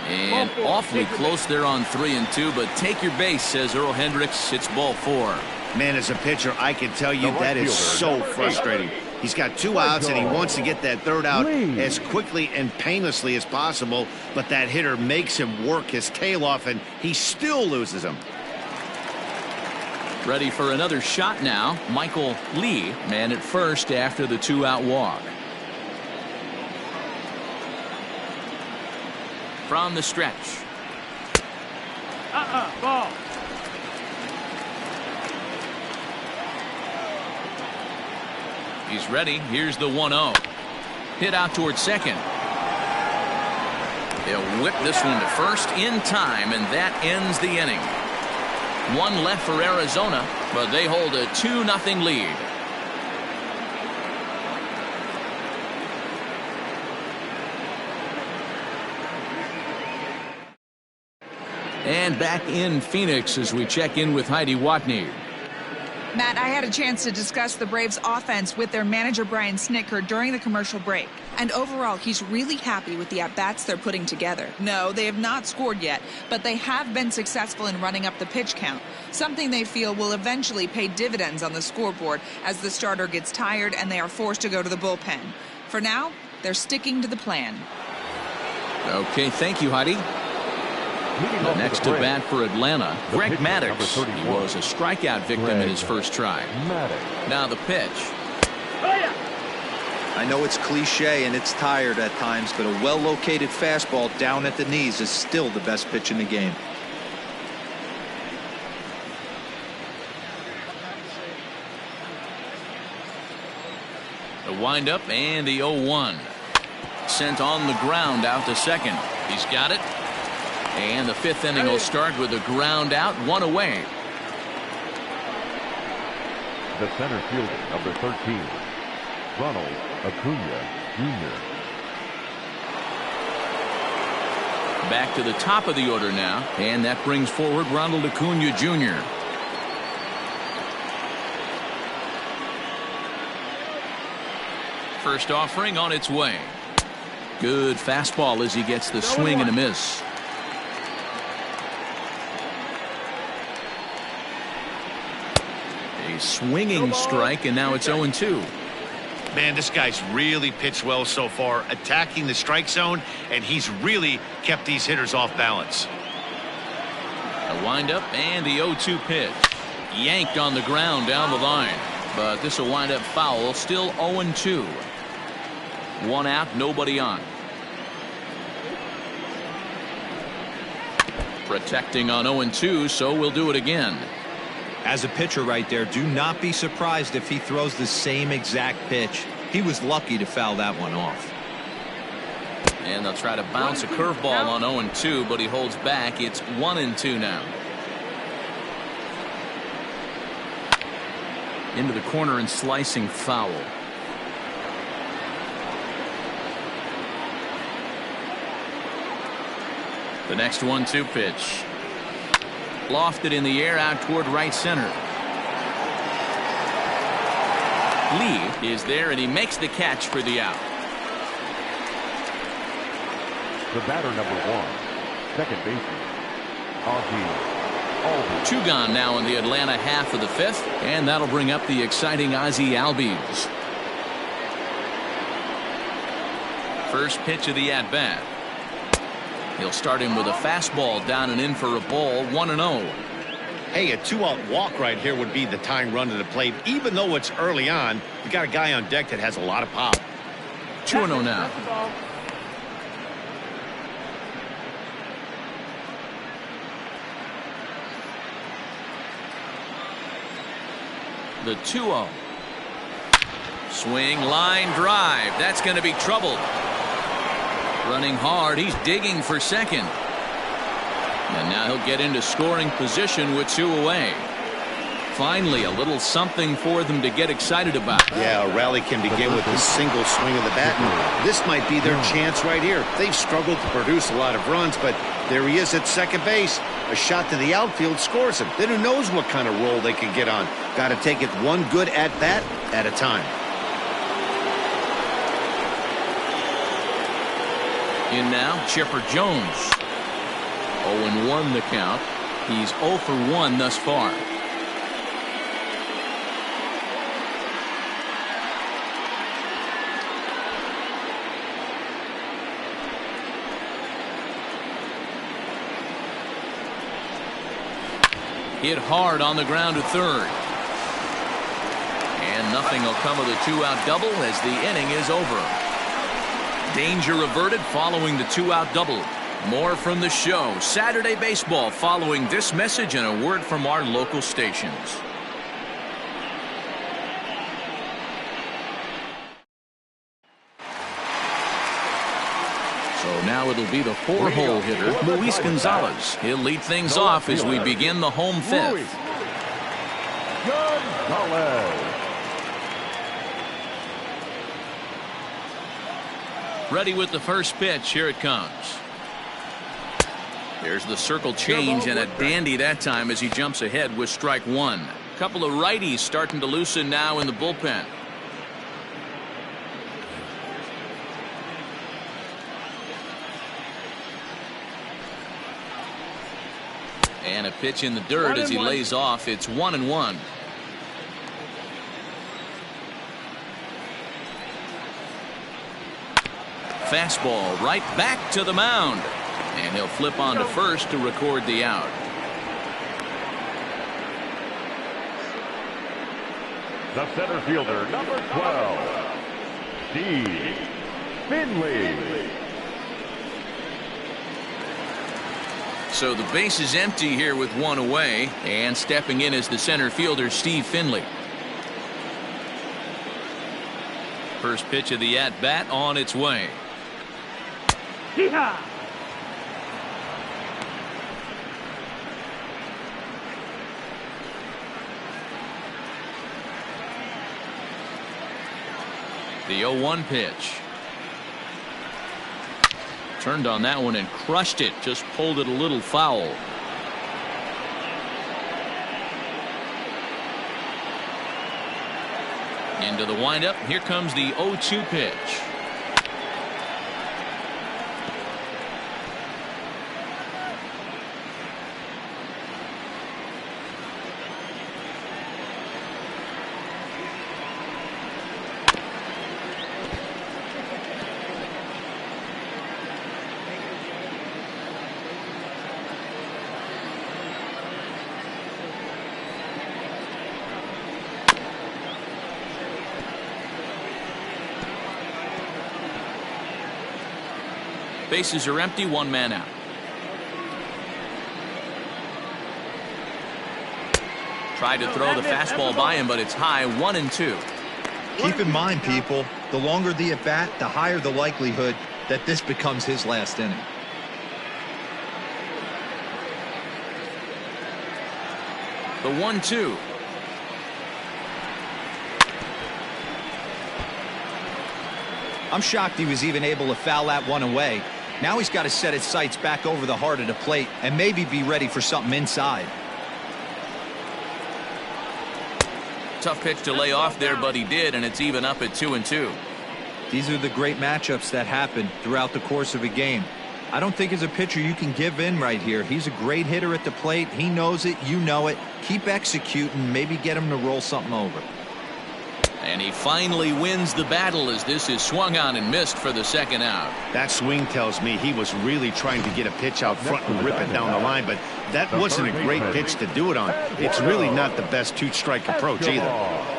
And awfully close there on 3-2, but take your base, says Earl Hendricks. It's ball 4. Man, as a pitcher, I can tell you that is so frustrating. He's got 2 outs, and he wants to get that 3rd out as quickly and painlessly as possible, but that hitter makes him work his tail off, and he still loses him. Ready for another shot now. Michael Lee, man at first after the 2-out walk. From the stretch. Ball. He's ready. Here's the 1-0. Hit out towards second. They'll whip this one to first in time, and that ends the inning. 1 left for Arizona, but they hold a 2-0 lead. And back in Phoenix as we check in with Heidi Watney. Matt, I had a chance to discuss the Braves offense with their manager Brian Snitker during the commercial break. And overall, he's really happy with the at-bats they're putting together. No, they have not scored yet, but they have been successful in running up the pitch count, something they feel will eventually pay dividends on the scoreboard as the starter gets tired and they are forced to go to the bullpen. For now, they're sticking to the plan. Okay, thank you, Heidi. The next to bat for Atlanta, Greg Maddux. He was a strikeout victim in his first try. Now the pitch. I know it's cliche and it's tired at times, but a well-located fastball down at the knees is still the best pitch in the game. The windup and the 0-1. Sent on the ground out to second. He's got it. And the 5th inning will start with a ground out, 1 away. The center fielder, number 13, Ronald Acuna Jr. Back to the top of the order now, and that brings forward Ronald Acuna Jr. First offering on its way. Good fastball as he gets the swing and a miss. A swinging strike, and now it's 0-2. Man, this guy's really pitched well so far, attacking the strike zone, and he's really kept these hitters off balance. A windup and the 0-2 pitch. Yanked on the ground down the line, but this will wind up foul. Still 0-2. 1 out, nobody on. Protecting on 0-2, so we'll do it again. As a pitcher right there, do not be surprised if he throws the same exact pitch. He was lucky to foul that one off. And they'll try to bounce a curveball on 0-2, but he holds back. It's 1-2 now. Into the corner and slicing foul. The next 1-2 pitch. Lofted in the air out toward right center. Lee is there, and he makes the catch for the out. The batter, number 1, second baseman, Ozzie Two gone now in the Atlanta half of the fifth, and that'll bring up the exciting Ozzie Albies. First pitch of the at-bat. He'll start him with a fastball down and in for a ball, 1-0. Hey, a 2-out walk right here would be the tying run to the plate. Even though it's early on, you got a guy on deck that has a lot of pop. 2-0 now. The 2-0. Swing, line, drive. That's going to be trouble. Running hard. He's digging for second. And now he'll get into scoring position with two away. Finally, a little something for them to get excited about. Yeah, a rally can begin with a single swing of the bat. And this might be their chance right here. They've struggled to produce a lot of runs, but there he is at second base. A shot to the outfield scores him. Then who knows what kind of roll they can get on. Got to take it one good at-bat at a time. In now, Chipper Jones. 0-1 the count. He's 0 for 1 thus far. Hit hard on the ground to third. And nothing will come of the two-out double as the inning is over. Danger averted following the two-out double. More from the show. Saturday Baseball following this message and a word from our local stations. So now it'll be the four-hole hitter, Luis Gonzalez. He'll lead things off as we begin the home fifth. Ready with the first pitch. Here it comes. There's the circle change and a dandy that time as he jumps ahead with strike one. A couple of righties starting to loosen now in the bullpen. And a pitch in the dirt as he lays off. It's 1-1. Fastball right back to the mound. And he'll flip on to first to record the out. The center fielder, number 12, Steve Finley. So the base is empty here with one away, and stepping in is the center fielder, Steve Finley. First pitch of the at-bat on its way. Yeehaw! The 0-1 pitch. Turned on that one and crushed it. Just pulled it a little foul. Into the windup. Here comes the 0-2 pitch. Bases are empty, one man out. Tried to throw the fastball by him, but it's high, 1-2. Keep in mind, people, the longer the at-bat, the higher the likelihood that this becomes his last inning. The 1-2. I'm shocked he was even able to foul that one away. Now he's got to set his sights back over the heart of the plate and maybe be ready for something inside. Tough pitch to lay off there, but he did, and it's even up at 2-2. These are the great matchups that happen throughout the course of a game. I don't think as a pitcher you can give in right here. He's a great hitter at the plate. He knows it. You know it. Keep executing. Maybe get him to roll something over. And he finally wins the battle as this is swung on and missed for the second out. That swing tells me he was really trying to get a pitch out front and rip it down the line, but that wasn't a great pitch to do it on. It's really not the best two-strike approach either.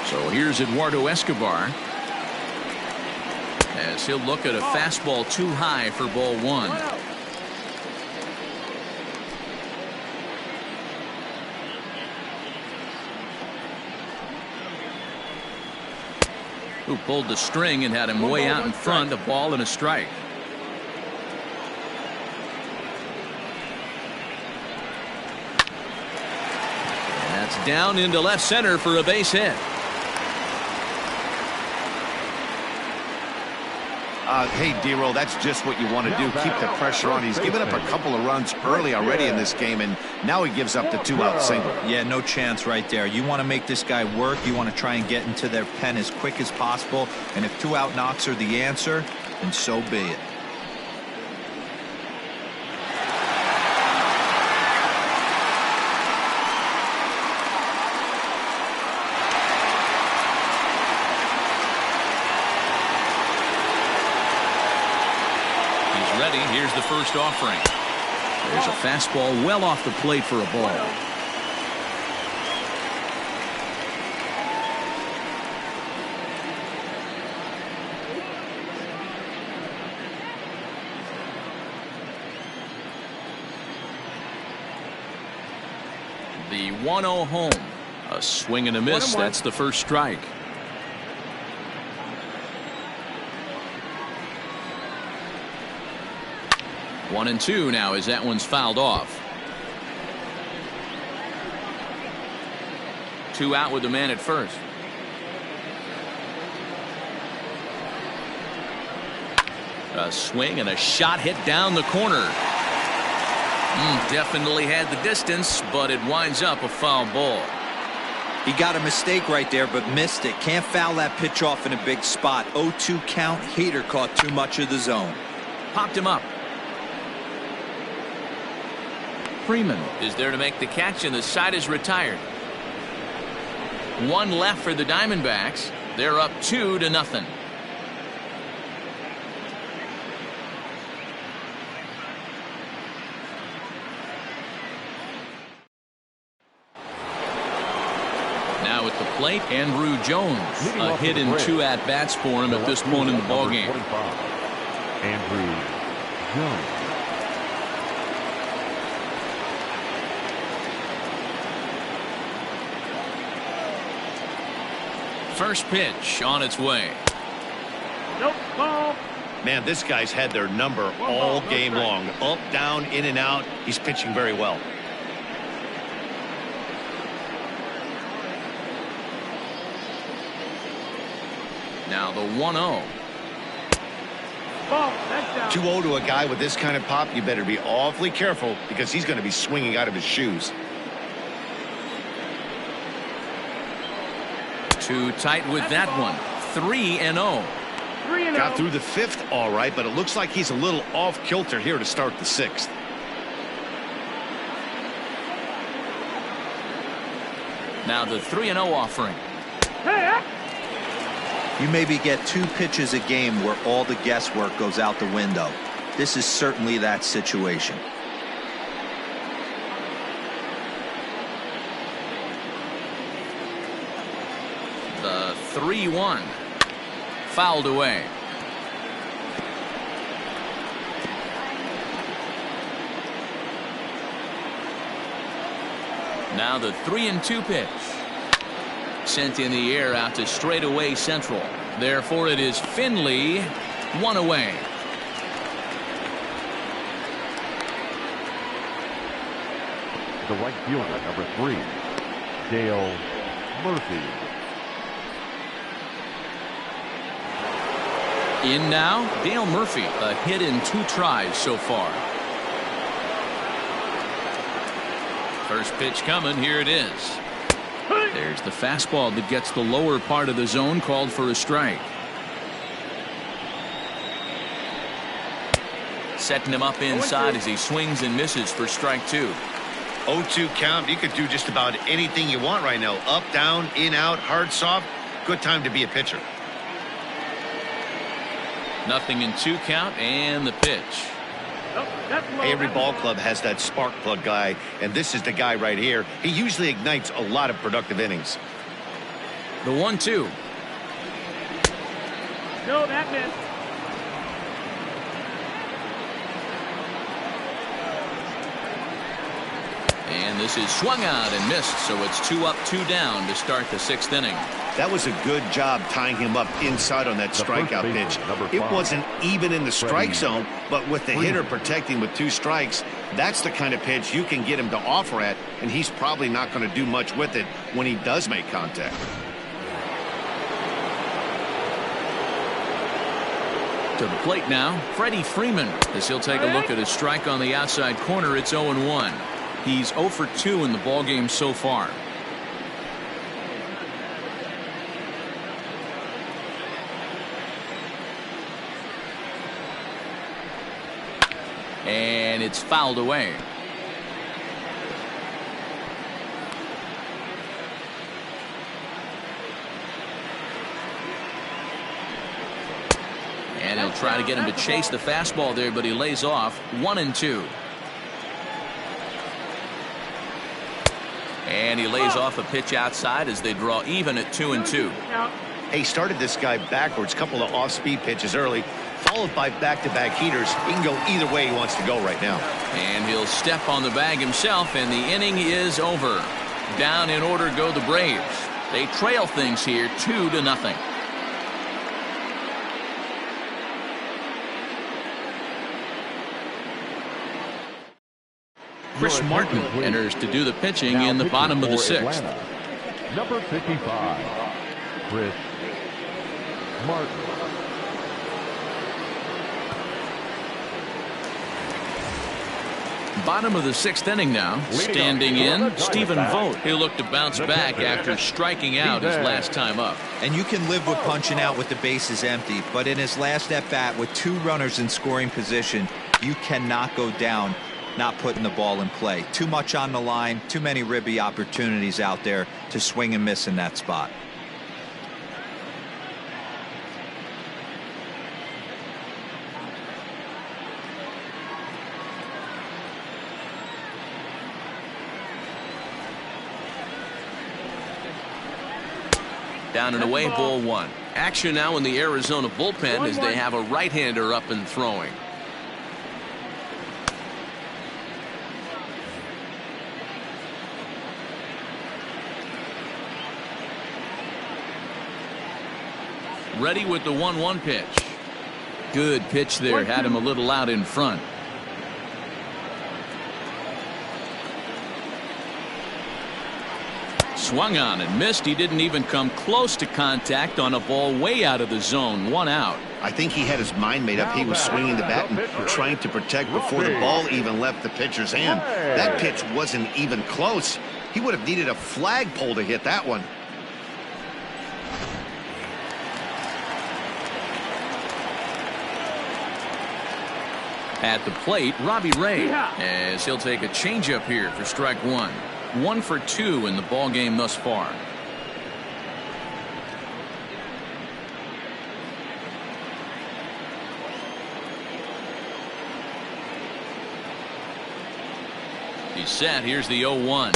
So here's Eduardo Escobar as he'll look at a fastball too high for ball one. Who pulled the string and had him way out in front, a ball and a strike. And that's down into left center for a base hit. Hey, D-Roll, that's just what you want to do. Keep the pressure on. He's given up a couple of runs early already in this game, and now he gives up the two-out single. Yeah, no chance right there. You want to make this guy work. You want to try and get into their pen as quick as possible. And if two-out knocks are the answer, then so be it. Ready. Here's the first offering. There's a fastball well off the plate for a ball. The 1-0 home. A swing and a miss. That's the first strike. One and two now as that one's fouled off. Two out with the man at first. A swing and a shot hit down the corner. Definitely had the distance, but it winds up a foul ball. He got a mistake right there, but missed it. Can't foul that pitch off in a big spot. 0-2 count. Hader caught too much of the zone. Popped him up. Freeman is there to make the catch, and the side is retired. One left for the Diamondbacks. They're up 2-0. Now at the plate, Andrew Jones. A hit in 2 at-bats for him at this point in the ballgame. Andrew Jones. First pitch on its way. Nope, ball. Man, this guy's had their number all game long. Up, down, in and out. He's pitching very well. Now the 1-0. Ball, that's down. 2-0 to a guy with this kind of pop, you better be awfully careful because he's going to be swinging out of his shoes. Too tight with that one. 3-0. 3-0. Got through the 5th all right, but it looks like he's a little off kilter here to start the 6th. Now the 3-0 offering. Hey, You maybe get 2 pitches a game where all the guesswork goes out the window. This is certainly that situation. The 3-1. Fouled away. Now the 3-2 pitch. Sent in the air out to straightaway central. Therefore it is Finley, 1 away. The right fielder, number 3, Dale Murphy. In now, Dale Murphy, a hit in 2 tries so far. First pitch coming. Here it is. There's the fastball that gets the lower part of the zone, called for a strike. Setting him up inside as he swings and misses for strike two. 0-2 count. You could do just about anything you want right now. Up, down, in, out, hard, soft. Good time to be a pitcher. 0-2 count, and the pitch. Every ball club has that spark plug guy, and this is the guy right here. He usually ignites a lot of productive innings. The 1-2. No, that missed. And this is swung on and missed, so it's 2 up, 2 down to start the 6th inning. That was a good job tying him up inside on that strikeout pitch. It wasn't even in the strike zone, but with the hitter protecting with 2 strikes, that's the kind of pitch you can get him to offer at, and he's probably not going to do much with it when he does make contact. To the plate now, Freddie Freeman, as he'll take a look at a strike on the outside corner. It's 0-1. He's 0 for 2 in the ballgame so far. And it's fouled away. And he'll try to get him to chase the fastball there, but he lays off. 1-2. And he lays off a pitch outside as they draw even at 2-2. He started this guy backwards, couple of off-speed pitches early, followed by back-to-back heaters. He can go either way he wants to go right now. And he'll step on the bag himself, and the inning is over. Down in order go the Braves. They trail things here 2-0. Chris Martin enters to do the pitching in the bottom of the 6th. Number 55, Chris Martin. Bottom of the 6th inning now. Standing in, Stephen Vogt. He'll look to bounce back after striking out his last time up. And you can live with punching out with the bases empty, but in his last at bat with 2 runners in scoring position, you cannot go down not putting the ball in play. Too much on the line, too many ribby opportunities out there to swing and miss in that spot. Down and away, ball 1. Action now in the Arizona bullpen as they have a right-hander up and throwing. Ready with the 1-1 pitch. Good pitch there. Had him a little out in front. Swung on and missed. He didn't even come close to contact on a ball way out of the zone. 1 out. I think he had his mind made up. He was swinging the bat and trying to protect before the ball even left the pitcher's hand. That pitch wasn't even close. He would have needed a flagpole to hit that one. At the plate, Robbie Ray, as he'll take a changeup here for strike 1. 1 for 2 in the ball game thus far. He's set. Here's the 0-1.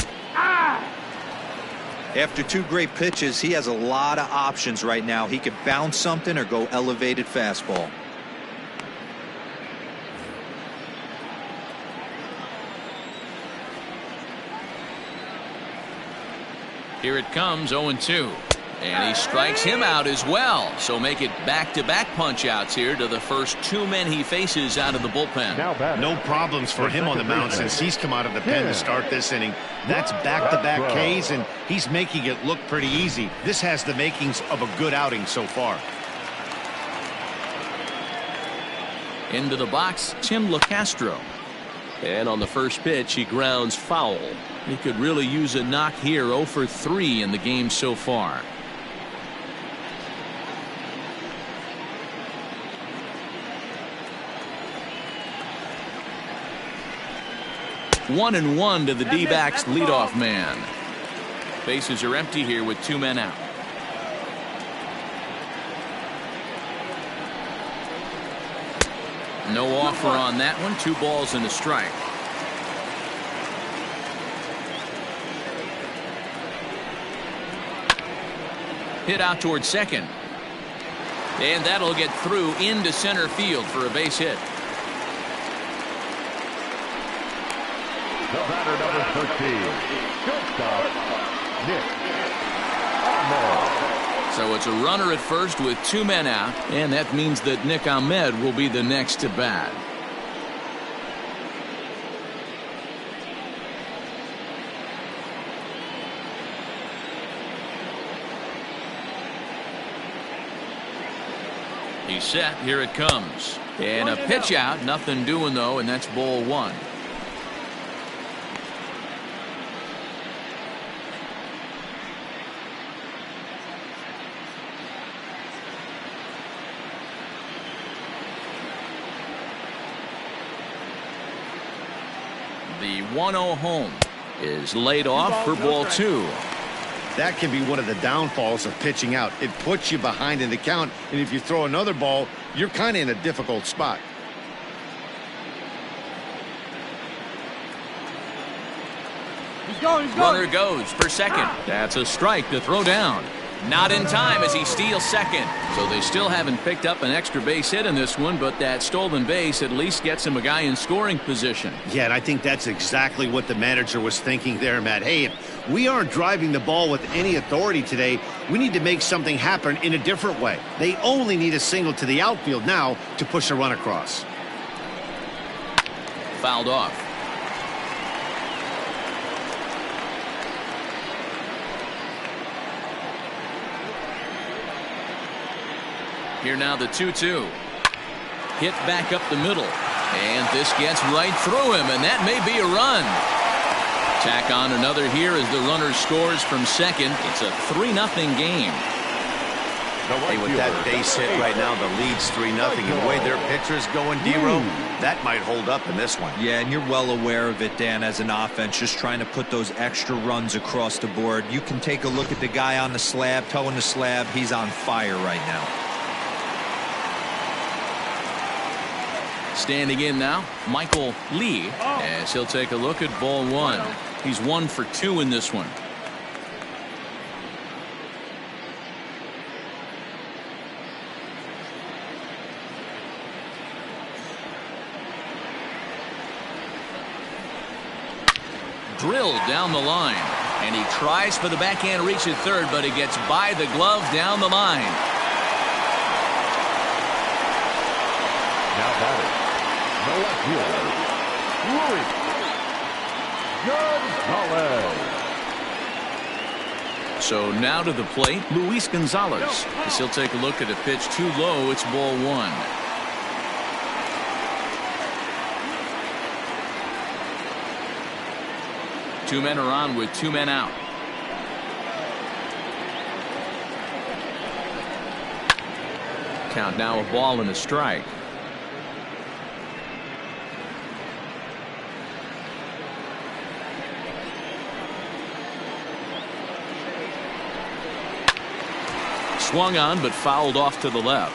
After 2 great pitches, he has a lot of options right now. He could bounce something or go elevated fastball. Here it comes, 0-2. And he strikes him out as well. So make it back-to-back punch-outs here to the first 2 men he faces out of the bullpen. No problems for him on the mound since he's come out of the pen to start this inning. That's back-to-back Ks, and he's making it look pretty easy. This has the makings of a good outing so far. Into the box, Tim LeCastro. And on the first pitch, he grounds foul. He could really use a knock here. 0 for 3 in the game so far. One and one to the D-backs leadoff man. Bases are empty here with 2 men out. No offer on that one. 2 balls and a strike. Hit out towards second. And that'll get through into center field for a base hit. The batter, number 13, shortstop, Nick Ahmed. So it's a runner at first with 2 men out, and that means that Nick Ahmed will be the next to bat. He's set. Here it comes. And a pitch out. Nothing doing, though, and that's ball 1. The 1-0 home is laid off for ball 2. That can be one of the downfalls of pitching out. It puts you behind in the count, and if you throw another ball, you're kind of in a difficult spot. He's going. Runner goes for second. That's a strike to throw down. Not in time as he steals second. So they still haven't picked up an extra base hit in this one, but that stolen base at least gets him a guy in scoring position. Yeah, and I think that's exactly what the manager was thinking there, Matt. Hey, if we aren't driving the ball with any authority today, we need to make something happen in a different way. They only need a single to the outfield now to push a run across. Fouled off. Here now the 2-2. Hit back up the middle. And this gets right through him, and that may be a run. Tack on another here as the runner scores from second. It's a 3-0 game. Hey, with that base hit right now, the lead's 3-0. And the way their pitcher's going, D-Row, that might hold up in this one. Yeah, and you're well aware of it, Dan, as an offense, just trying to put those extra runs across the board. You can take a look at the guy on the slab, toeing the slab. He's on fire right now. Standing in now, Michael Lee, as he'll take a look at ball 1. He's 1 for 2 in this one. Drilled down the line, and he tries for the backhand reach at third, but it gets by the glove down the line. Now batting, the left fielder, Luis Gonzalez. So now to the plate, Luis Gonzalez. As he'll take a look at a pitch too low. It's ball 1. Two men are on with 2 men out. Count now, a ball and a strike. Swung on, but fouled off to the left.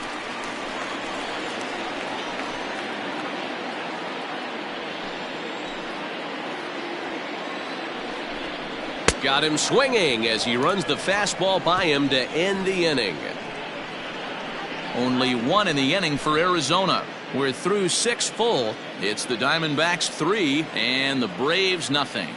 Got him swinging as he runs the fastball by him to end the inning. Only 1 in the inning for Arizona. We're through 6 full. It's the Diamondbacks 3 and the Braves nothing.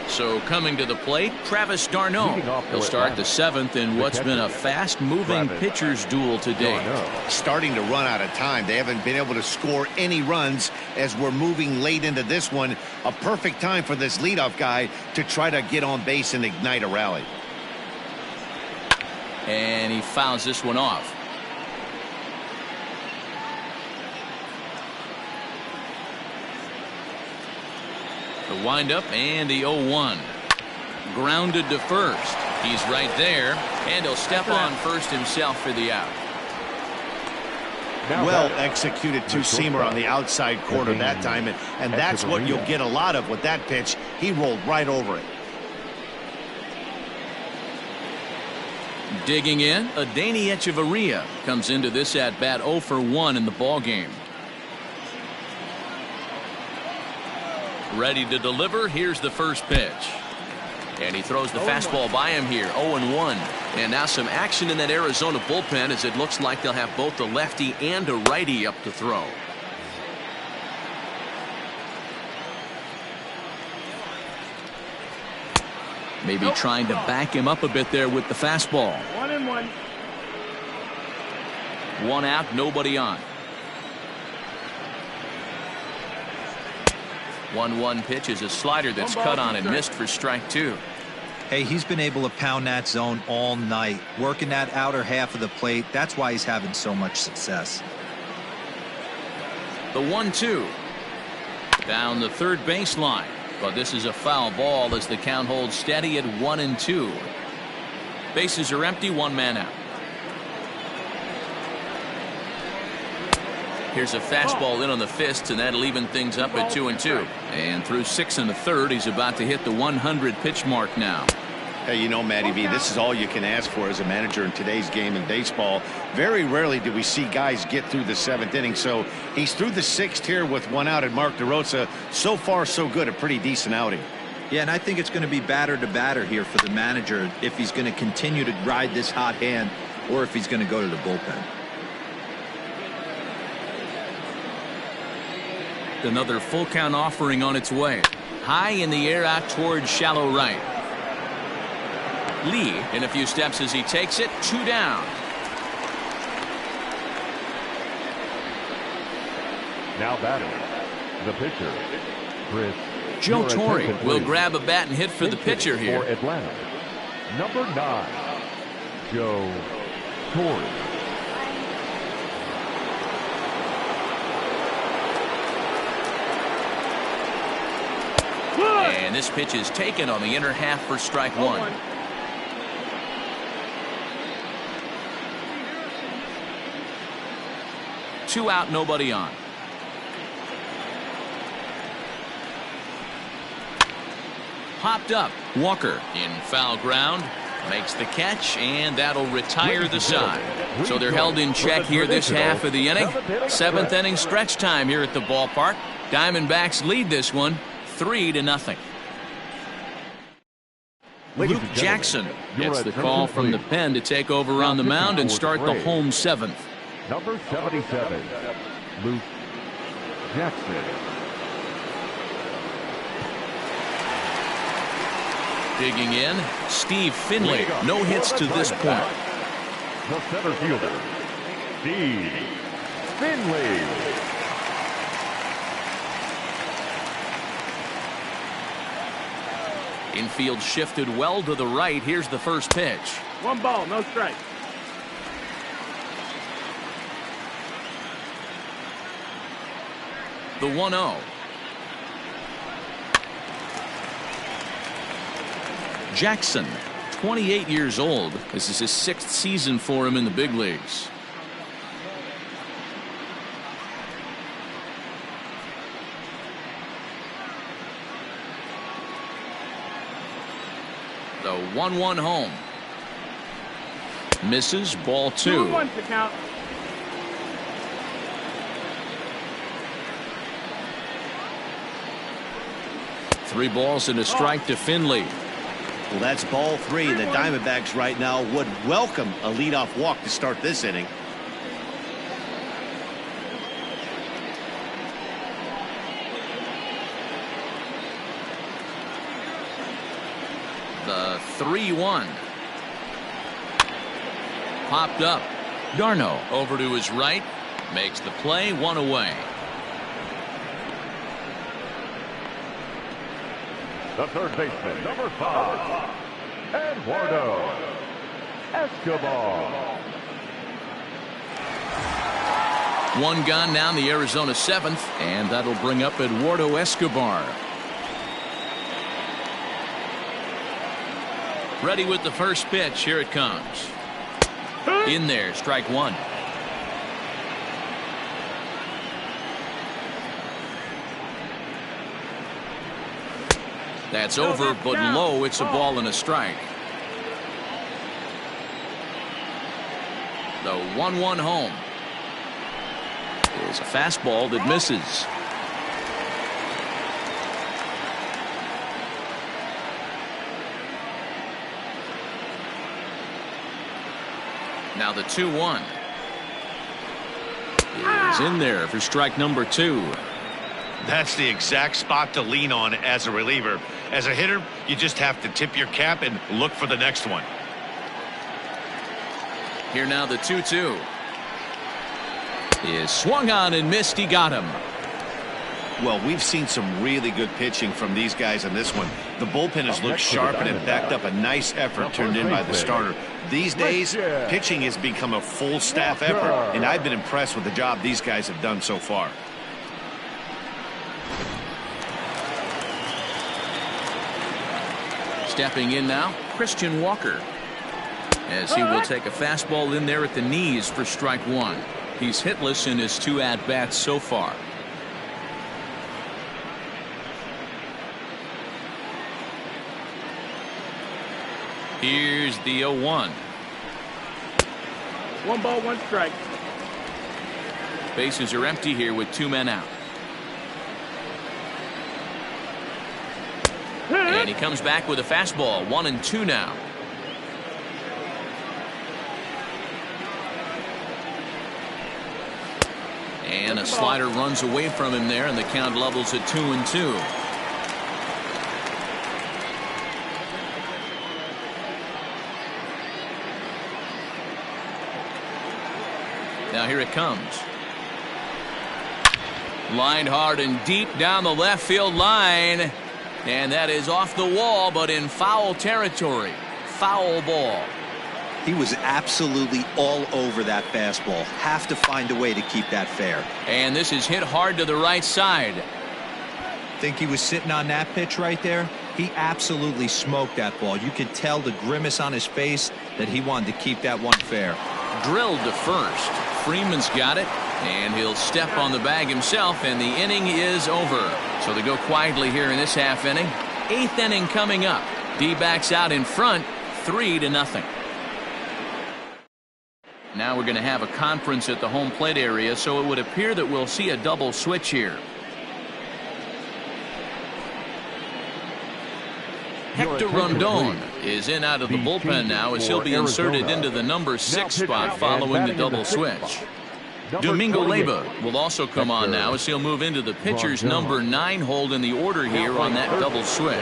So coming to the plate, Travis d'Arnaud. He'll start the 7th in what's been a fast-moving pitcher's duel today. Starting to run out of time. They haven't been able to score any runs as we're moving late into this one. A perfect time for this leadoff guy to try to get on base and ignite a rally. And he fouls this one off. The windup and the 0-1. Grounded to first. He's right there, and he'll step on first himself for the out. Well executed two-seamer on the outside corner that time, and that's what you'll get a lot of with that pitch. He rolled right over it. Digging in, Adeiny Echeverria comes into this at-bat 0 for 1 in the ballgame. Ready to deliver. Here's the first pitch. And he throws the fastball by him here. 0-1. And now some action in that Arizona bullpen, as it looks like they'll have both a lefty and a righty up to throw. Maybe trying to back him up a bit there with the fastball. 1-1. One out, nobody on. 1-1 pitch is a slider that's cut on and missed for strike 2. Hey, he's been able to pound that zone all night, working that outer half of the plate. That's why he's having so much success. The 1-2. Down the third baseline. But this is a foul ball as the count holds steady at 1-2. Bases are empty, one man out. Here's a fastball in on the fists, and that'll even things up at 2-2. And through 6 1/3, he's about to hit the 100 pitch mark now. Hey, you know, Matty V, this is all you can ask for as a manager in today's game in baseball. Very rarely do we see guys get through the 7th inning. So he's through the 6th here with 1 out, and Mark DeRosa, so far so good, a pretty decent outing. Yeah, and I think it's going to be batter to batter here for the manager if he's going to continue to ride this hot hand or if he's going to go to the bullpen. Another full count offering on its way. High in the air out towards shallow right. Lee in a few steps as he takes it. 2 down. Now batting, the pitcher, Chris. Joe Torre will grab a bat and hit for the pitcher here. For Atlanta, number 9, Joe Torre. And this pitch is taken on the inner half for strike 1. Two out, nobody on. Popped up. Walker in foul ground. Makes the catch, and that'll retire the side. So they're held in check here this half of the inning. 7th inning stretch time here at the ballpark. Diamondbacks lead this one 3-0. Luke Jackson gets the call from the pen to take over on the mound and start the home 7th. Number 77, Luke Jackson. Digging in, Steve Finley. No hits to this point. The center fielder, Steve Finley. Infield shifted well to the right. Here's the first pitch. 1 ball, no strike. The 1-0. Jackson, 28 years old. This is his 6th season for him in the big leagues. The 1-1 home. Misses, ball 2. 2-1 to count. Three balls and a strike to Finley. Well, that's ball 3. The Diamondbacks right now would welcome a leadoff walk to start this inning. The 3-1. Popped up. Darno over to his right. Makes the play, 1 away. The third baseman, number 5, Eduardo Escobar. One gone now in the Arizona 7th, and that'll bring up Eduardo Escobar. Ready with the first pitch. Here it comes. In there, strike one. That's over, but low. It's a ball and a strike. The 1-1 home is a fastball that misses. Now the 2-1 is in there for strike number 2. That's the exact spot to lean on as a reliever. As a hitter, you just have to tip your cap and look for the next one. Here now the 2-2 is swung on and missed. He got him. Well, we've seen some really good pitching from these guys in this one. The bullpen has looked sharp and it backed up a nice effort turned in by the starter. These days, pitching has become a full staff effort, and I've been impressed with the job these guys have done so far. Stepping in now, Christian Walker, as he will take a fastball in there at the knees for strike 1. He's hitless in his 2 at-bats so far. Here's the 0-1. 1 ball, 1 strike. Bases are empty here with 2 men out. And he comes back with a fastball. 1-2 now. And a slider runs away from him there, and the count levels at 2-2. Now here it comes. Lined hard and deep down the left field line. And that is off the wall, but in foul territory. Foul ball. He was absolutely all over that fastball. Have to find a way to keep that fair. And this is hit hard to the right side. Think he was sitting on that pitch right there? He absolutely smoked that ball. You could tell the grimace on his face that he wanted to keep that one fair. Drilled to first. Freeman's got it, and he'll step on the bag himself, and the inning is over. So they go quietly here in this half inning. 8th inning coming up. D-backs out in front, 3-0. Now we're going to have a conference at the home plate area, so it would appear that we'll see a double switch here. Hector Rondon is in out of the bullpen now, as he'll be inserted into the number 6 spot following the double switch. Domingo Leyva will also come on now, as he'll move into the pitcher's number 9 hold in the order here on that double switch.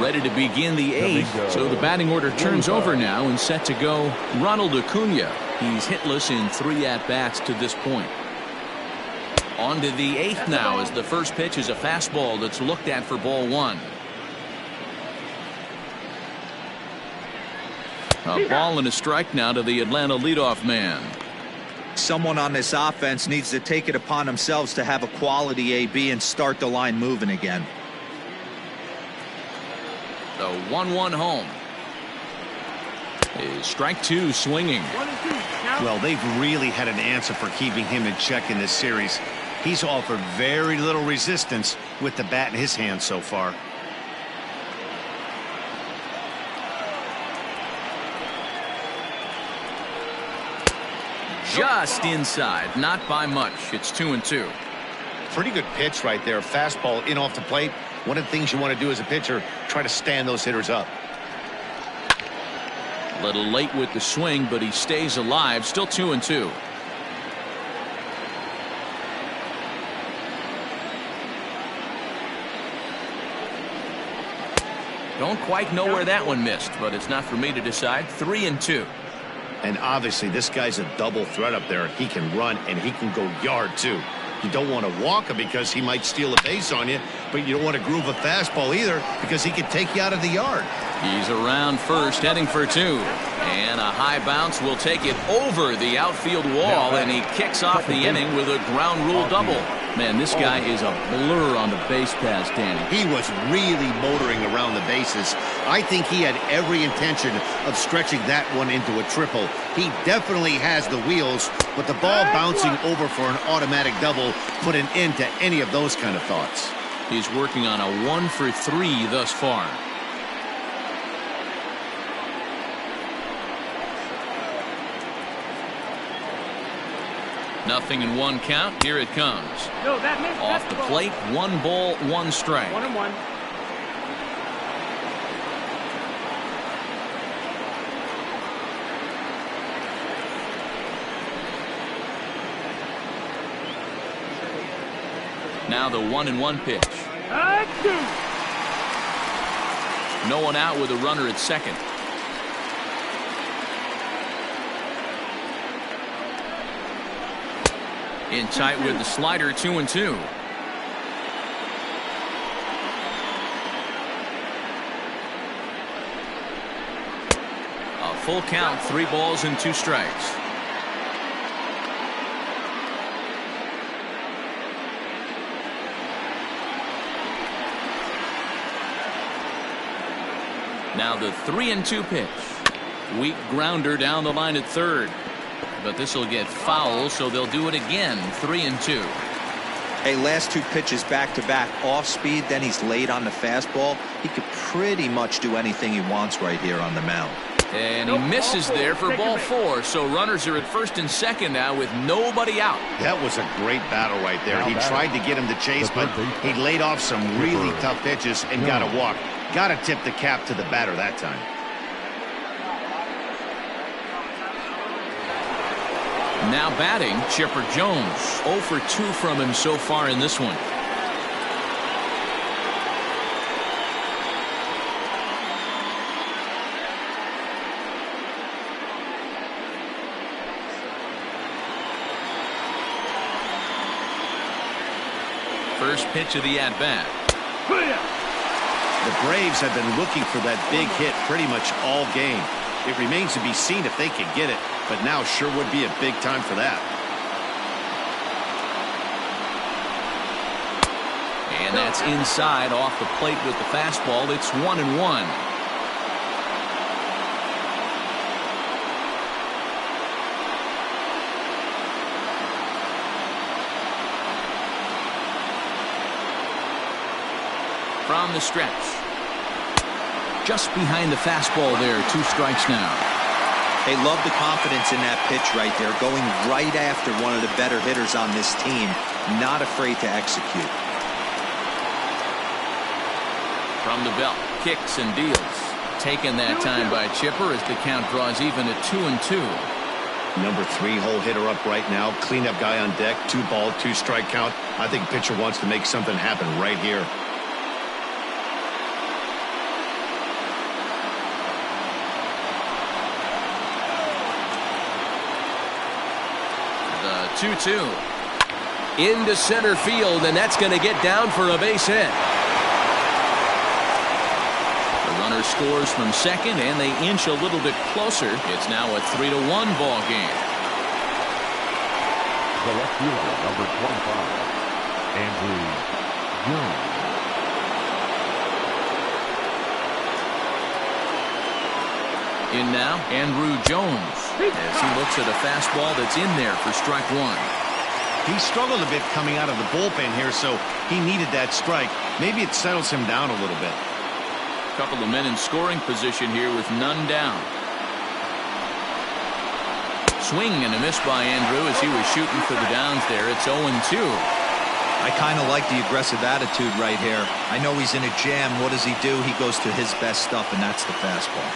Ready to begin the 8th, so the batting order turns over now, and set to go Ronald Acuna. He's hitless in 3 at-bats to this point. On to the 8th now, as the first pitch is a fastball that's looked at for ball 1. A ball and a strike now to the Atlanta leadoff man. Someone on this offense needs to take it upon themselves to have a quality AB and start the line moving again. The 1-1 home is strike 2 swinging. Well, they've really had an answer for keeping him in check in this series. He's offered very little resistance with the bat in his hand so far. Just inside, not by much. It's 2-2. Pretty good pitch right there. Fastball in off the plate. One of the things you want to do as a pitcher, try to stand those hitters up. A little late with the swing, but he stays alive. Still 2-2. Don't quite know where that one missed, but it's not for me to decide. 3-2. And obviously this guy's a double threat up there. He can run and he can go yard too. You don't want to walk him because he might steal a base on you, but you don't want to groove a fastball either because he can take you out of the yard. He's around first, heading for two. And a high bounce will take it over the outfield wall, and he kicks off the inning with a ground rule double. Man, this guy is a blur on the base pass, Danny. He was really motoring around the bases. I think he had every intention of stretching that one into a triple. He definitely has the wheels, but the ball bouncing over for an automatic double put an end to any of those kind of thoughts. He's working on a 1 for 3 thus far. Nothing in 1 count. Here it comes. Off the plate, 1 ball, 1 strike. 1-1. Now the 1-1 pitch. 2. No one out with a runner at second. In tight with the slider, 2-2. A full count, 3 balls and 2 strikes. Now the 3-2 pitch. Weak grounder down the line at third. But this will get foul, so they'll do it again. 3-2. Hey, last 2 pitches back-to-back off speed, then he's late on the fastball. He could pretty much do anything he wants right here on the mound. And he misses there for ball 4. So runners are at first and second now with nobody out. That was a great battle right there. He tried to get him to chase, but he laid off some really tough pitches and got a walk. Got to tip the cap to the batter that time. Now batting, Chipper Jones. 0 for 2 from him so far in this one. First pitch of the at-bat. The Braves have been looking for that big hit pretty much all game. It remains to be seen if they can get it, but now sure would be a big time for that. And that's inside off the plate with the fastball. It's 1-1. From the stretch. Just behind the fastball there. 2 strikes now. They love the confidence in that pitch right there. Going right after one of the better hitters on this team. Not afraid to execute. From the belt. Kicks and deals. Taken that time by Chipper as the count draws even at 2-2. Number 3 hole hitter up right now. Cleanup guy on deck. 2 ball, 2 strike count. I think pitcher wants to make something happen right here. The 2-2 into center field, and that's going to get down for a base hit. The runner scores from second, and they inch a little bit closer. It's now a 3-1 ball game. The left fielder, number 25, Andrew Jones. In now, Andrew Jones, as he looks at a fastball that's in there for strike 1. He struggled a bit coming out of the bullpen here, so he needed that strike. Maybe it settles him down a little bit. A couple of men in scoring position here with none down. Swing and a miss by Andrew as he was shooting for the downs there. It's 0-2. I kind of like the aggressive attitude right here. I know he's in a jam. What does he do? He goes to his best stuff, and that's the fastball.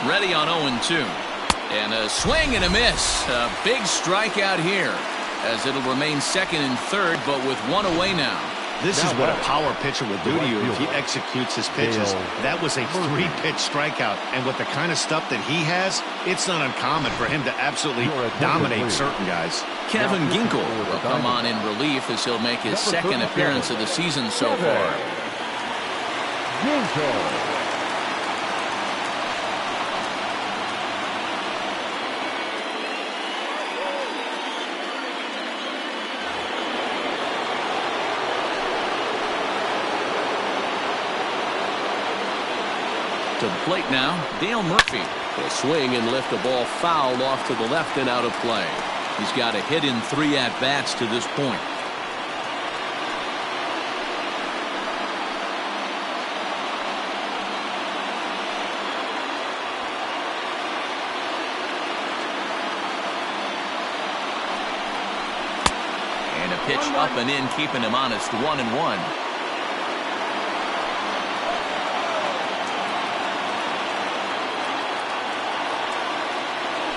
Ready on 0-2. And a swing and a miss. A big strikeout here as it'll remain second and third, but with 1 away now. This is what a power pitcher will do to you if he executes his pitches. That was a 3-pitch strikeout, and with the kind of stuff that he has, it's not uncommon for him to absolutely dominate certain guys. Kevin Ginkel will come on in relief as he'll make his second appearance of the season so far. Ginkel. To the plate now, Dale Murphy will swing and lift a ball foul off to the left and out of play. He's got a hit in 3 at-bats to this point. And a pitch up and in, keeping him honest, 1-1.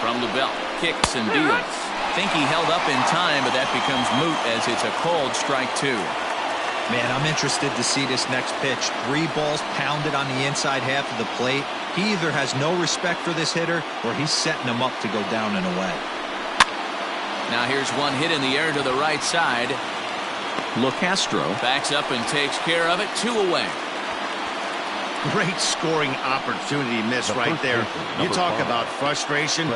From the belt, kicks and deals. Think he held up in time, but that becomes moot as it's a called strike 2. Man, I'm interested to see this next pitch. 3 balls pounded on the inside half of the plate. He either has no respect for this hitter or he's setting him up to go down and away. Now here's one hit in the air to the right side. LeCastro backs up and takes care of it. 2 away. Great scoring opportunity miss right there. You talk about frustration,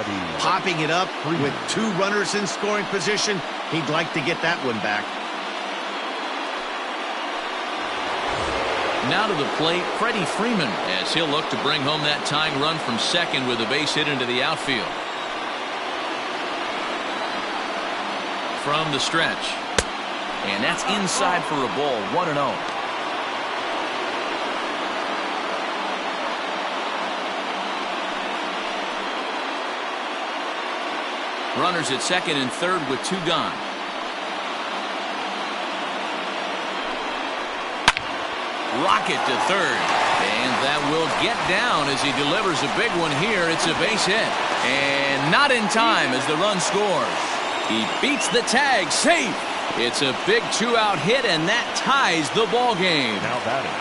popping it up with 2 runners in scoring position. He'd like to get that one back. Now to the plate, Freddie Freeman, as he'll look to bring home that tying run from second with a base hit into the outfield. From the stretch. And that's inside for a ball, 1-0. Runners at second and third with 2 gone. Rocket to third. And that will get down as he delivers a big one here. It's a base hit. And not in time as the run scores. He beats the tag. Safe. It's a big 2-out hit, and that ties the ball game. Now batting.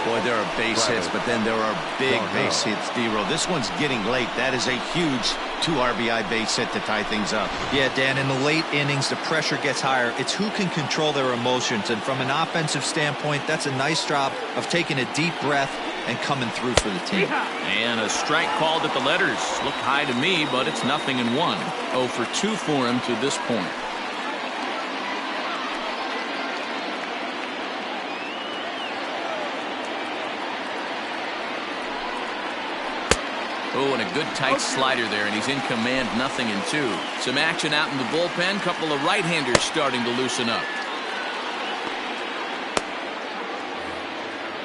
Boy, there are base hits, but then there are big base hits, D-Roll. This one's getting late. That is a huge 2 RBI base hit to tie things up. Yeah, Dan, in the late innings, the pressure gets higher. It's who can control their emotions, and from an offensive standpoint, that's a nice job of taking a deep breath and coming through for the team. And a strike called at the letters. Looked high to me, but it's 0-1. 0 for 2 for him to this point. Oh, and a good tight slider there, and he's in command, 0-2. Some action out in the bullpen. Couple of right-handers starting to loosen up.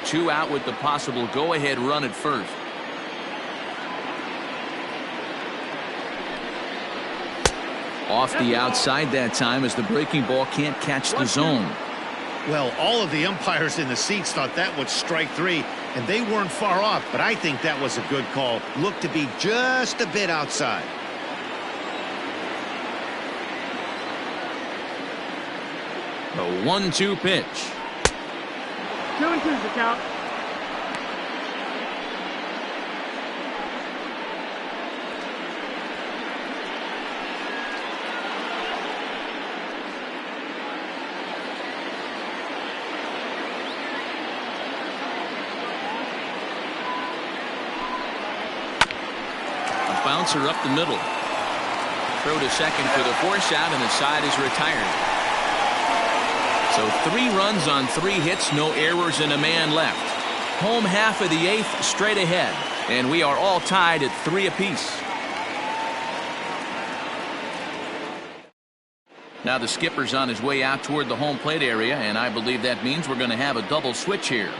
2 out with the possible go-ahead run at first. Off the outside that time as the breaking ball can't catch the zone. Well, all of the umpires in the seats thought that was strike 3, and they weren't far off, but I think that was a good call. Looked to be just a bit outside. A 1-2 pitch. 2-2's the count. Bouncer up the middle. Throw to second for the force out, and the side is retired. So 3 runs on 3 hits, no errors, and a man left. Home half of the 8th, straight ahead, and we are all tied at 3 apiece. Now the skipper's on his way out toward the home plate area, and I believe that means we're going to have a double switch here.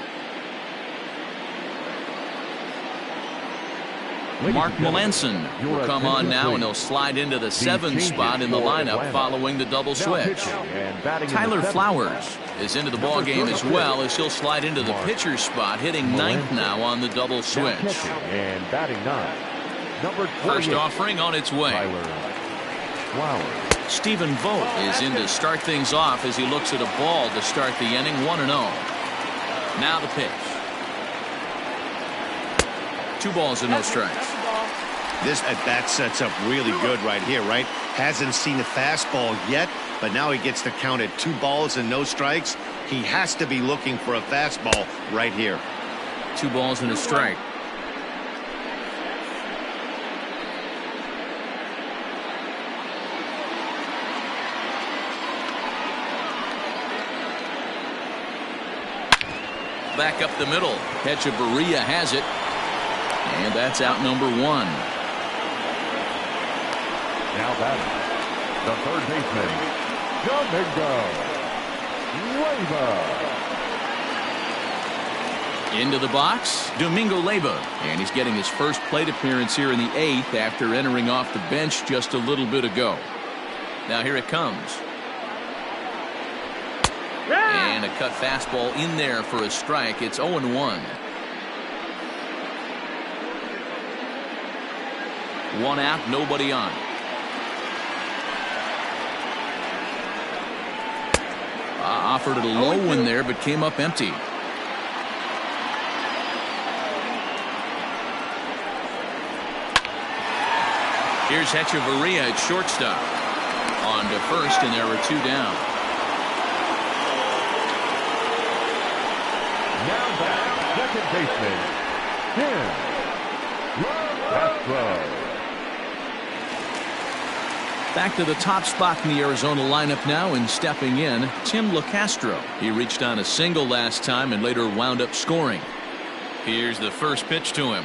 Mark Melanson will come on now, and he'll slide into the 7th spot in the lineup following the double switch. Tyler Flowers is into the ball game as well, as he'll slide into the pitcher's spot, hitting 9th now on the double switch. And batting 9. First offering on its way. Stephen Vogt is in to start things off as he looks at a ball to start the inning, 1-0. Now the pitch. 2 balls and no strikes. This at-bat sets up really good right here, right? Hasn't seen a fastball yet, but now he gets the count at 2 balls and no strikes. He has to be looking for a fastball right here. 2 balls and a strike. Back up the middle. Hechavarria has it. And that's out number 1. Now batting, the third baseman, Leyba. Into the box, Domingo Leyba. And he's getting his first plate appearance here in the 8th after entering off the bench just a little bit ago. Now here it comes. And a cut fastball in there for a strike. It's 0-1. 1 out, nobody on. Offered it a low one there, but came up empty. Here's Hechavarria at shortstop. On to first, and there are 2 down. Now back, second baseman, Tim Castro. Back to the top spot in the Arizona lineup now, and stepping in, Tim LeCastro. He reached on a single last time and later wound up scoring. Here's the first pitch to him.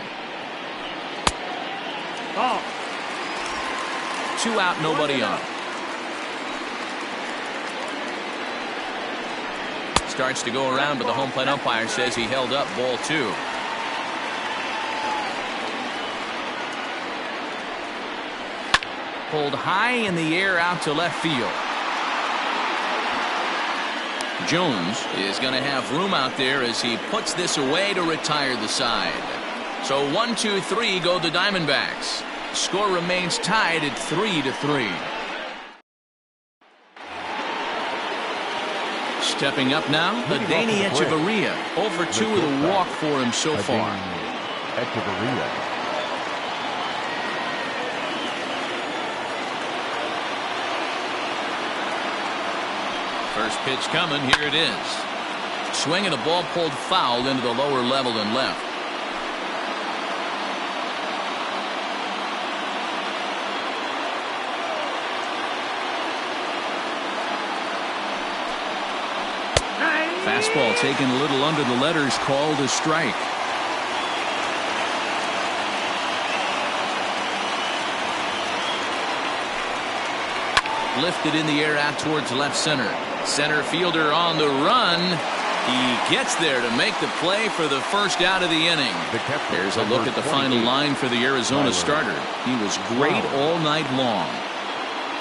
2 out, nobody on. Starts to go around, but the home plate umpire says he held up, ball 2. Pulled high in the air out to left field. Jones is going to have room out there as he puts this away to retire the side. So 1-2-3 go the Diamondbacks. Score remains tied at 3-3. Stepping up now, Adeiny Hechavarria. 0-for-2 with a walk for him so far. Hechavarria. First pitch coming, here it is. Swinging, a ball pulled foul into the lower level and left. Fastball taken a little under the letters, called a strike. Lifted in the air out towards left center. Center fielder on the run. He gets there to make the play for the first out of the inning. There's a look at the final line for the Arizona starter. He was great all night long.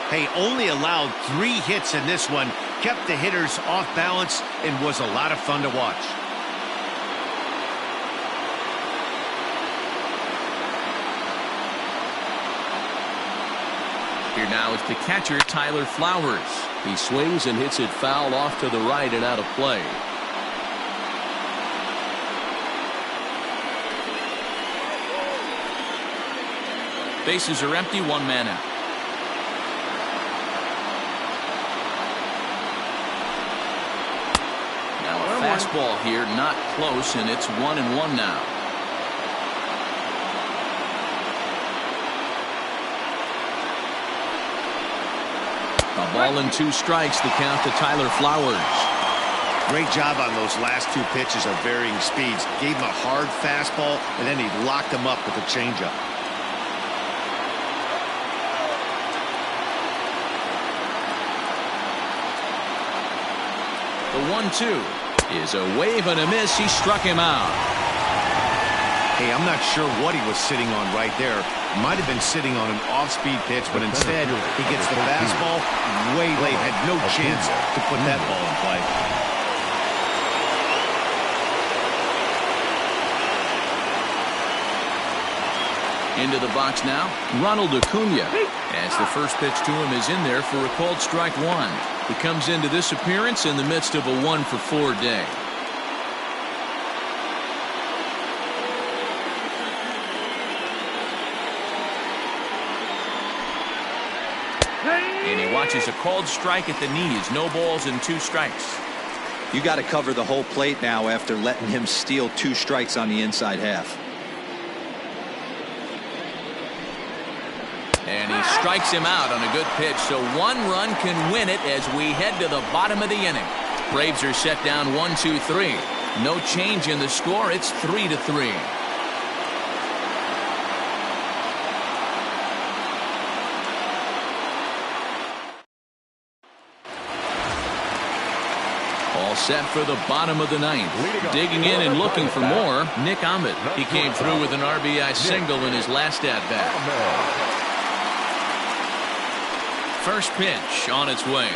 Hey, only allowed 3 hits in this one. Kept the hitters off balance and was a lot of fun to watch. Here now is the catcher, Tyler Flowers. He swings and hits it foul off to the right and out of play. Bases are empty, 1 man out. Now a fastball here, not close, and it's 1-1 now. A ball and 2 strikes, the count to Tyler Flowers. Great job on those last 2 pitches of varying speeds. Gave him a hard fastball, and then he locked him up with a changeup. The 1-2 is a wave and a miss. He struck him out. Hey, I'm not sure what he was sitting on right there. Might have been sitting on an off-speed pitch, but instead he gets the fastball way late. Had no chance to put that ball in play. Into the box now, Ronald Acuna. As the first pitch to him is in there for a called strike 1. He comes into this appearance in the midst of a 1-for-4 day. And he watches a called strike at the knees. No balls and 2 strikes. You got to cover the whole plate now after letting him steal 2 strikes on the inside half. And he strikes him out on a good pitch, so 1 run can win it as we head to the bottom of the inning. Braves are set down 1-2-3. No change in the score. It's 3-3. All set for the bottom of the 9th. Digging in and looking for more, Nick Ahmed. He came through with an RBI single in his last at-bat. First pitch on its way.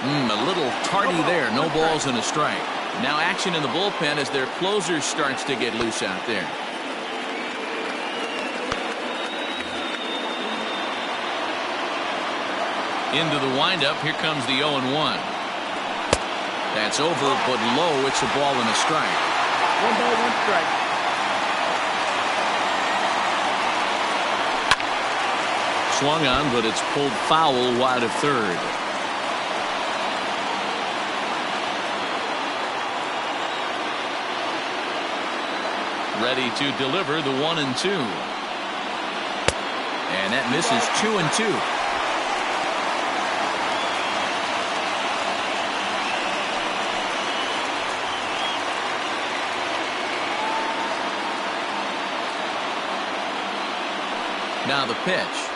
A little tardy there. No balls and a strike. Now action in the bullpen as their closer starts to get loose out there. Into the windup. Here comes the 0-1. That's over, but low. It's a ball and a strike. 1 ball, 1 strike. Swung on, but it's pulled foul wide of third. Ready to deliver the 1-2. And that misses 2-2. Now the pitch.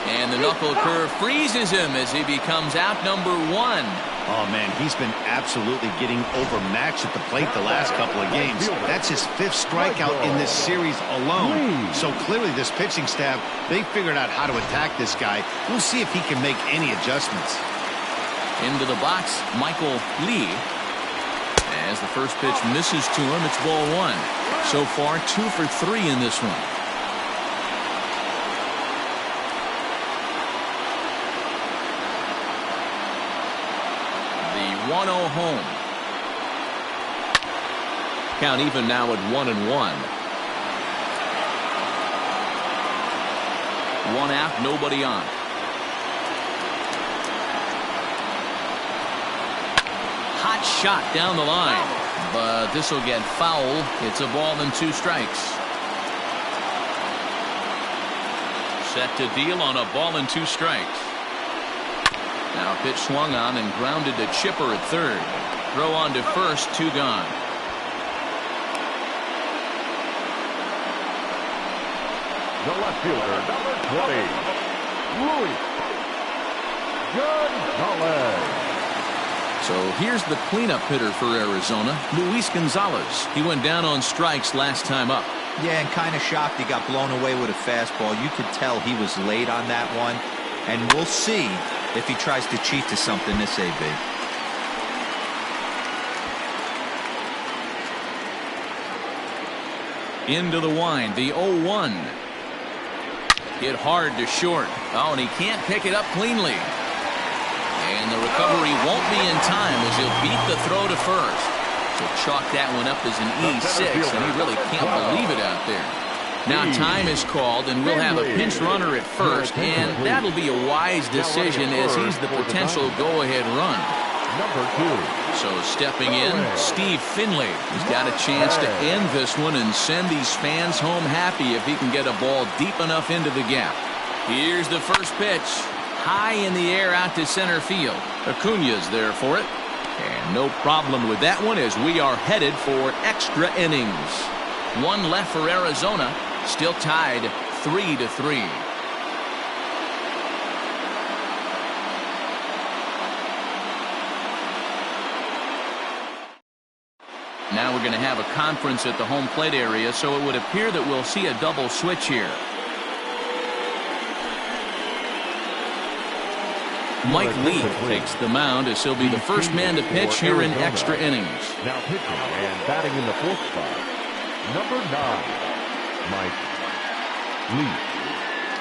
And the knuckle curve freezes him as he becomes out number 1. Oh, man, he's been absolutely getting overmatched at the plate the last couple of games. That's his 5th strikeout in this series alone. So clearly this pitching staff, they figured out how to attack this guy. We'll see if he can make any adjustments. Into the box, Michael Lee. As the first pitch misses to him, it's ball 1. So far, 2 for 3 in this one. The 1-0 home. Count even now at 1-1. 1 out, nobody on. Hot shot down the line, but this will get foul. It's a ball and 2 strikes. Set to deal on a ball and 2 strikes. Now a pitch swung on and grounded to Chipper at third. Throw on to first, 2 gone. The left fielder, number 20, Luis Gonzalez. So here's the cleanup hitter for Arizona, Luis Gonzalez. He went down on strikes last time up. Yeah, and kind of shocked he got blown away with a fastball. You could tell he was late on that one. And we'll see if he tries to cheat to something this AB. Into the wind, the 0-1. Hit hard to short. Oh, and he can't pick it up cleanly. And the recovery won't be in time as he'll beat the throw to first. So chalk that one up as an E6, and he really can't believe it out there. Now time is called, and we'll have a pinch runner at first, and that'll be a wise decision as he's the potential go-ahead run. Number 2. So stepping in, Steve Finley. He's got a chance to end this one and send these fans home happy if he can get a ball deep enough into the gap. Here's the first pitch. High in the air out to center field. Acuña's there for it. And no problem with that one as we are headed for extra innings. 1 left for Arizona. Still tied 3-3. Now we're going to have a conference at the home plate area, so it would appear that we'll see a double switch here. Mike Lee takes the mound as he'll be the first man to pitch here in extra innings. Now pitching and batting in the 4th spot, number 9, Mike Lee.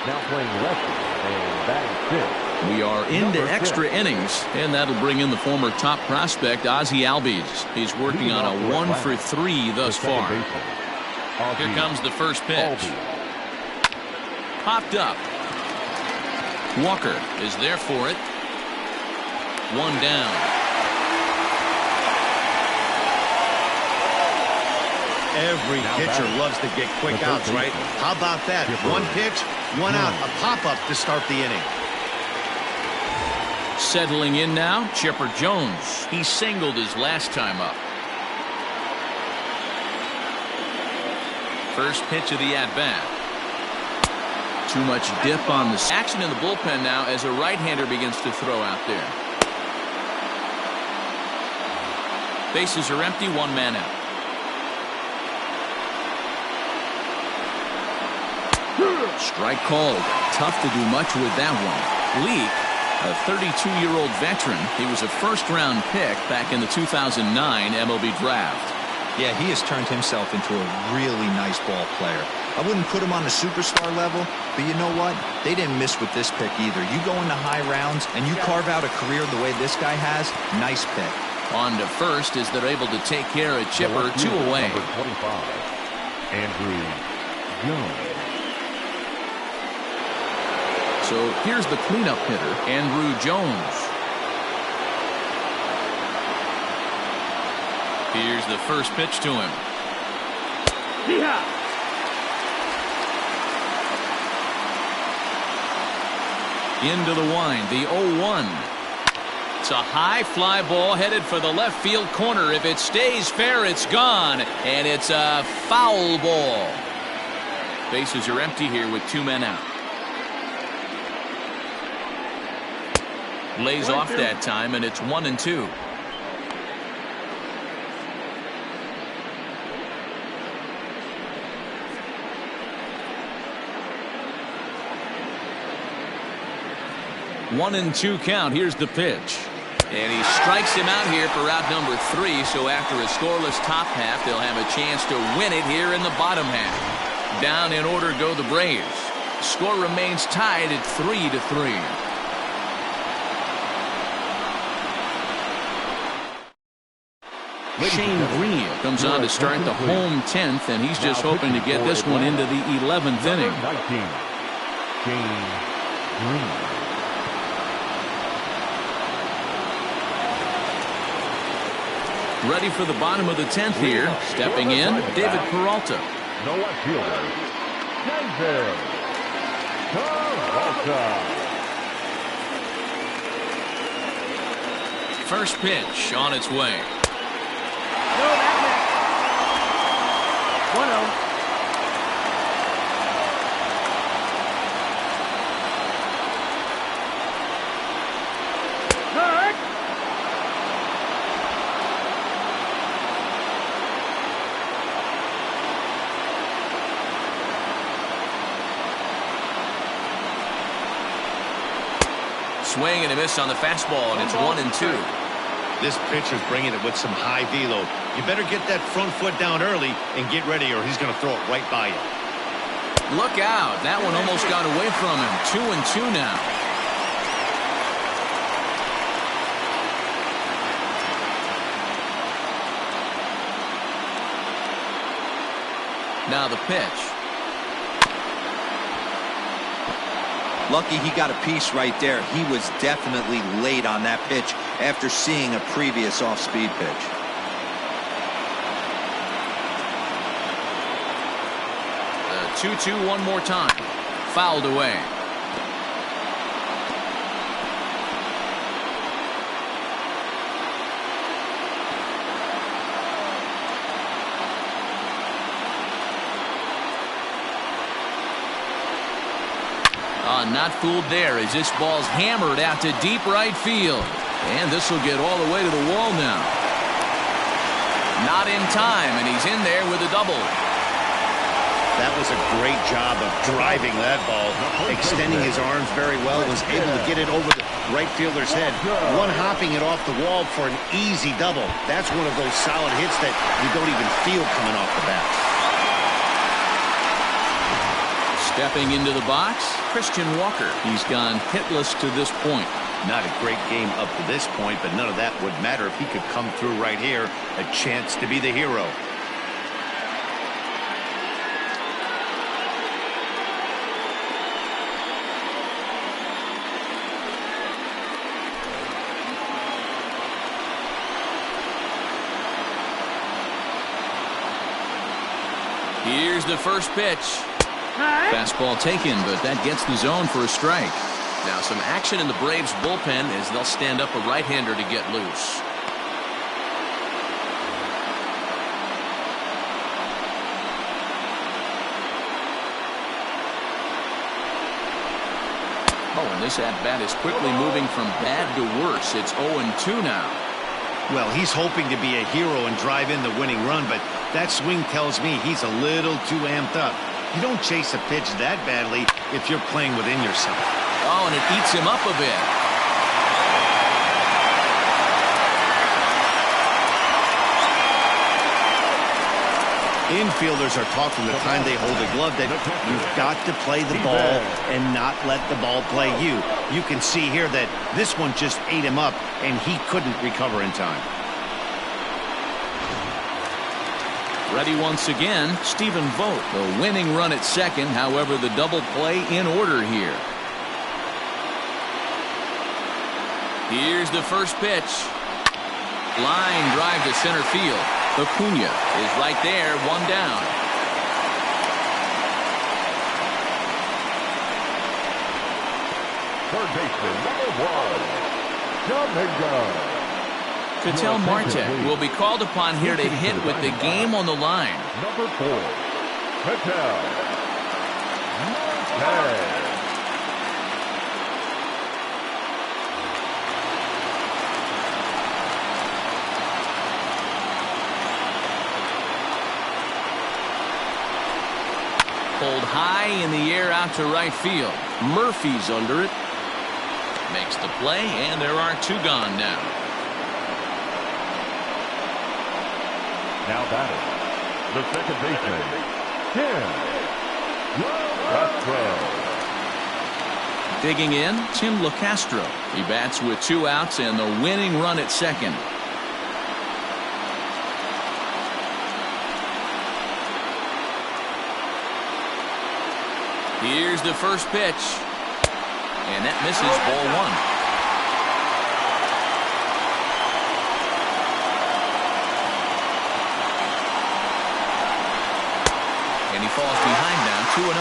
Now playing lefty and batting 5th. We are into extra innings, and that'll bring in the former top prospect Ozzie Albies. He's working on a 1 for 3 thus far. Here comes the first pitch. Popped up. Walker is there for it. One down. Every pitcher loves to get quick outs, right? How about that? One pitch, one out, a pop-up to start the inning. Settling in now, Chipper Jones. He singled his last time up. First pitch of the at-bat. Too much dip on the action in the bullpen now as a right-hander begins to throw out there. Bases are empty, one man out. Strike called. Tough to do much with that one. Leake, a 32-year-old veteran. He was a first-round pick back in the 2009 MLB draft. Yeah, he has turned himself into a really nice ball player. I wouldn't put him on the superstar level, but you know what? They didn't miss with this pick either. You go into high rounds and you carve out a career the way this guy has, nice pick. On to first as they're able to take care of Chipper, 2 away. Number 25, Andrew Young. So here's the cleanup hitter, Andrew Jones. Here's the first pitch to him. Into the wind, the 0-1. It's a high fly ball headed for the left field corner. If it stays fair, it's gone. And it's a foul ball. Bases are empty here with 2 men out. Lays off that time, and it's 1-2. One and 2 count. Here's the pitch. And he strikes him out here for out number 3. So after a scoreless top half, they'll have a chance to win it here in the bottom half. Down in order go the Braves. Score remains tied at 3-3. Shane Green comes on to start the home 10th, and he's just hoping to get this one into the 11th inning. 19, Shane Green. Ready for the bottom of the 10th here. Stepping in, David Peralta. No left fielder, David Peralta. First pitch on its way. No, that's it. 1-0. Swing and a miss on the fastball, and it's 1-2. This pitcher's bringing it with some high velo. You better get that front foot down early and get ready, or he's going to throw it right by you. Look out. That one almost got away from him. 2-2 now. Now the pitch. Lucky he got a piece right there. He was definitely late on that pitch after seeing a previous off-speed pitch. The 2-2 one more time. Fouled away. Not fooled there as this ball's hammered out to deep right field. And this will get all the way to the wall now. Not in time, and he's in there with a double. That was a great job of driving that ball, extending his arms very well, was able to get it over the right fielder's head, one-hopping it off the wall for an easy double. That's one of those solid hits that you don't even feel coming off the bat. Stepping into the box, Christian Walker. He's gone hitless to this point. Not a great game up to this point, but none of that would matter if he could come through right here. A chance to be the hero. Here's the first pitch. Fastball taken, but that gets the zone for a strike. Now some action in the Braves bullpen as they'll stand up a right-hander to get loose. Oh, and this at-bat is quickly moving from bad to worse. It's 0-2 now. Well, he's hoping to be a hero and drive in the winning run, but that swing tells me he's a little too amped up. You don't chase a pitch that badly if you're playing within yourself. Oh, and it eats him up a bit. Infielders are taught from the time they hold a glove that you've got to play the ball and not let the ball play you. You can see here that this one just ate him up, and he couldn't recover in time. Ready once again, Stephen Vogt. The winning run at second, however, the double play in order here. Here's the first pitch. Line drive to center field. Acuna is right there, one down. Third baseman, number 1, Domingo. Ketel Marte will be called upon here to hit with the game on the line. Number 4, Ketel Marte. Pulled high in the air out to right field. Murphy's under it. Makes the play, and there are 2 gone now. Now batting, the second baseman, Tim LeCastro. Digging in, Tim LeCastro. He bats with 2 outs and the winning run at second. Here's the first pitch. And that misses, ball 1. And he falls behind now, 2-0.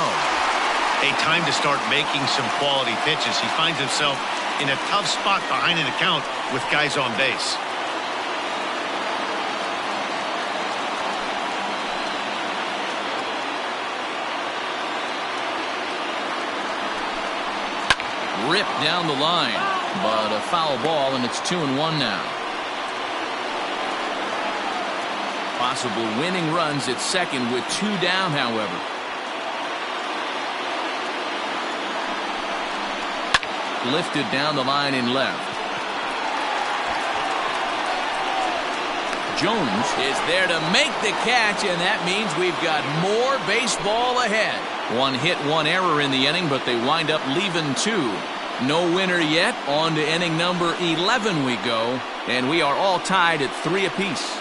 A time to start making some quality pitches. He finds himself in a tough spot behind an account with guys on base. Ripped down the line, but a foul ball, and it's 2-1 now. Possible winning runs at second with 2 down, however. Lifted down the line in left. Jones is there to make the catch, and that means we've got more baseball ahead. 1 hit, 1 error in the inning, but they wind up leaving 2. No winner yet. On to inning number 11 we go, and we are all tied at 3 apiece.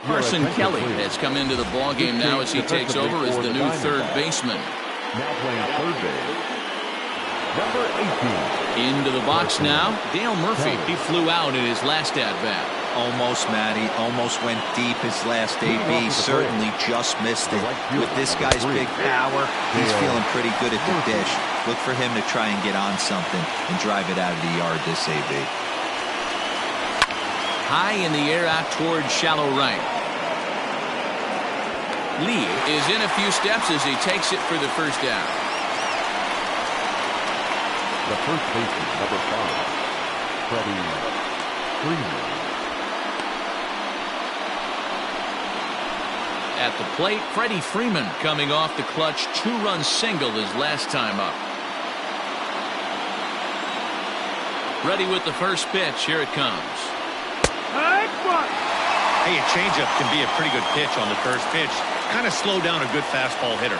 Carson Kelly has come into the ballgame now as he takes over as the new third baseman. Now playing third base, number 18. Into the box now, Dale Murphy. He flew out in his last at-bat. Almost, Matty. Almost went deep his last AB. Certainly just missed it. With this guy's big power, he's feeling pretty good at the dish. Look for him to try and get on something and drive it out of the yard this AB. High in the air out towards shallow right. Lee is in a few steps as he takes it for the first down. The first baseman, number 5, Freddie Freeman. At the plate, Freddie Freeman coming off the clutch 2-run single his last time up. Ready with the first pitch. Here it comes. Hey, a changeup can be a pretty good pitch on the first pitch. Kind of slow down a good fastball hitter.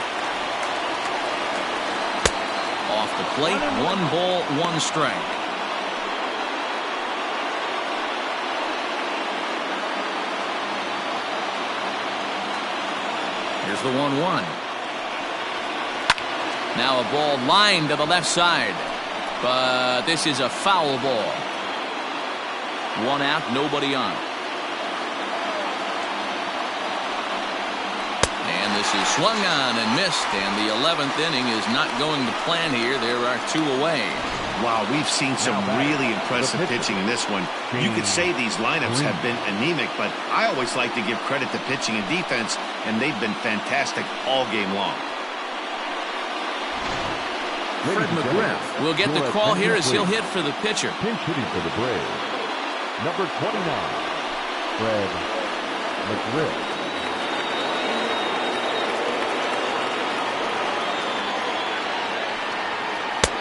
Off the plate, 1 ball, 1 strike. Here's the 1-1. Now a ball lined to the left side, but this is a foul ball. 1 out, nobody on. this is swung on and missed, and the 11th inning is not going to plan here. There are 2 away. Wow, we've seen some really impressive pitching in this one. You could say these lineups have been anemic, but I always like to give credit to pitching and defense, and they've been fantastic all game long. Fred McGriff will get the call here as he'll hit for the pitcher. Pinch hitting for the Braves, number 29, Fred McGriff.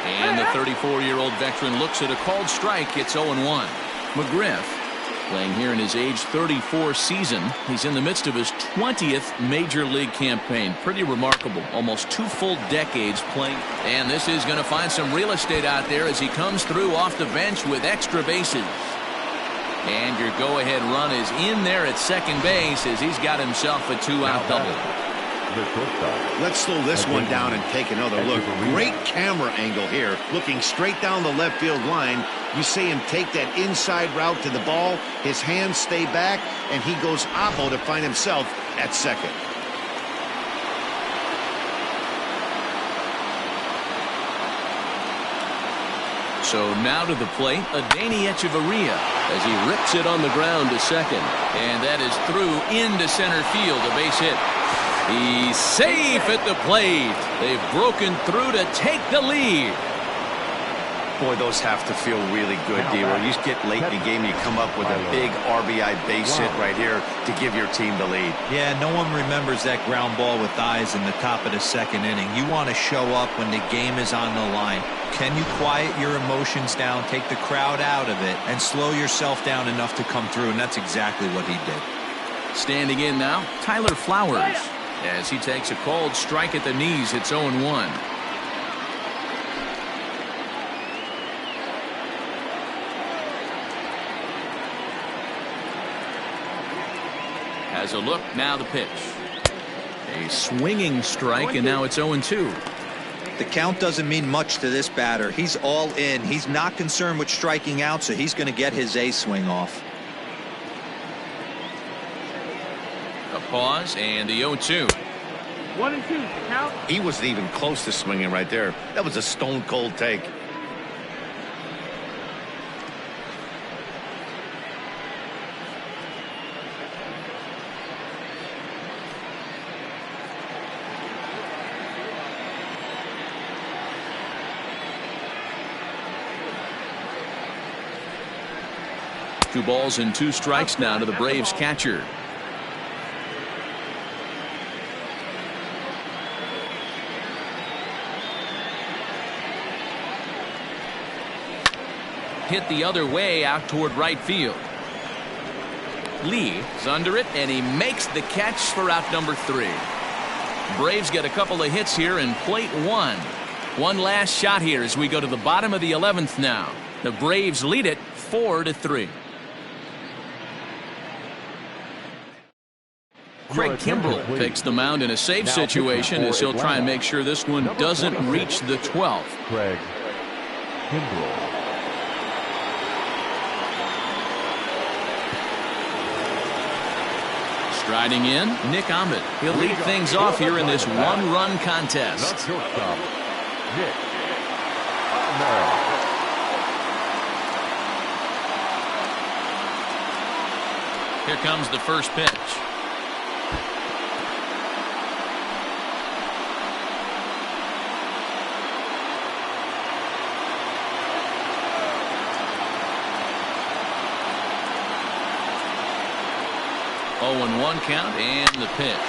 And the 34-year-old veteran looks at a called strike. It's 0-1. McGriff playing here in his age 34 season. He's in the midst of his 20th major league campaign. Pretty remarkable. Almost 2 full decades playing. And this is going to find some real estate out there as he comes through off the bench with extra bases. And your go-ahead run is in there at second base as he's got himself a 2-out double. Let's slow this one down and take another look. Great camera angle here, looking straight down the left field line. You see him take that inside route to the ball. His hands stay back, and he goes oppo to find himself at second. So now to the plate, Adeiny Echeverria as he rips it on the ground to second. And that is through into center field, a base hit. He's safe at the plate. They've broken through to take the lead. Boy, those have to feel really good, D-Roll. You get late in the game, you come up with a big RBI base hit right here to give your team the lead. Yeah, no one remembers that ground ball with eyes in the top of the second inning. You want to show up when the game is on the line. Can you quiet your emotions down, take the crowd out of it, and slow yourself down enough to come through? And that's exactly what he did. Standing in now, Tyler Flowers. As he takes a called strike at the knees, it's 0-1. Has a look, now the pitch. A swinging strike, and now it's 0-2. The count doesn't mean much to this batter. He's all in. He's not concerned with striking out, so he's going to get his A swing off. A pause and the 0-2. 1-2 count. He wasn't even close to swinging right there. That was a stone cold take. Two balls and 2 strikes now to the Braves catcher. Hit the other way out toward right field. Lee is under it, and he makes the catch for out number 3. Braves get a couple of hits here in plate 1. One last shot here as we go to the bottom of the 11th now. The Braves lead it 4-3. Craig Kimbrell takes the mound in a safe situation as he'll try and make sure this one doesn't reach the 12th. Craig Kimbrell. Striding in, Nick Ahmed. He'll lead things off here in this one-run contest. Shortstop, Nick Ahmed. Here comes the first pitch. Oh, 1 count and the pitch.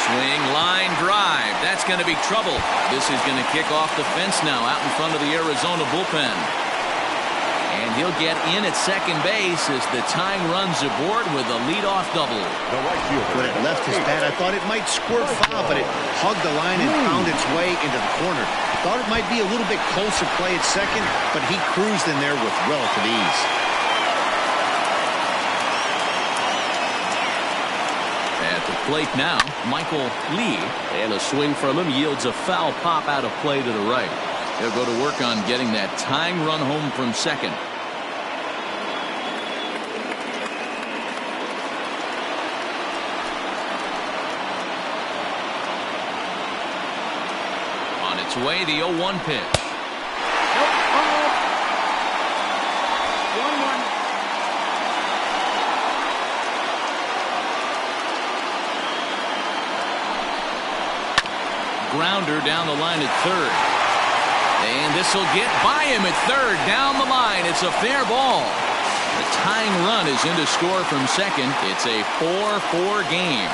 Swing, line, drive. That's going to be trouble. This is going to kick off the fence now out in front of the Arizona bullpen. And he'll get in at second base as the tying runs aboard with a leadoff double. When it left his bat, I thought it might squirt foul, but it hugged the line and found its way into the corner. Thought it might be a little bit closer play at second, but he cruised in there with relative ease. At the plate now, Michael Lee, and a swing from him yields a foul pop out of play to the right. He'll go to work on getting that tying run home from second. On its way, the 0-1 pitch. Nope. 1-1. Grounder down the line at third. And this will get by him at third. Down the line. It's a fair ball. The tying run is in to score from second. It's a 4-4 game.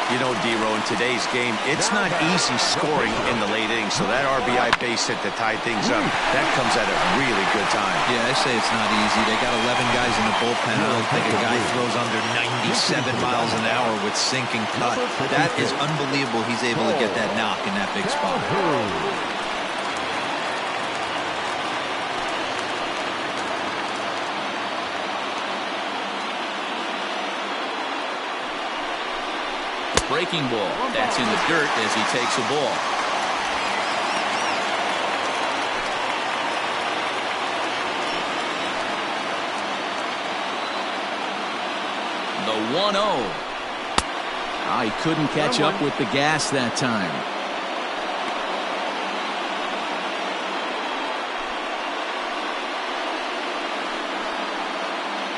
You know, D-Row, in today's game, it's not easy scoring in the late innings, so that RBI base hit to tie things up, that comes at a really good time. Yeah, I say it's not easy. They got 11 guys in the bullpen. I don't think a guy throws under 97 miles an hour with sinking cut. That is unbelievable. He's able to get that knock in that big spot. Breaking ball. That's in the dirt as he takes a ball. The 1-0. He couldn't catch up with the gas that time.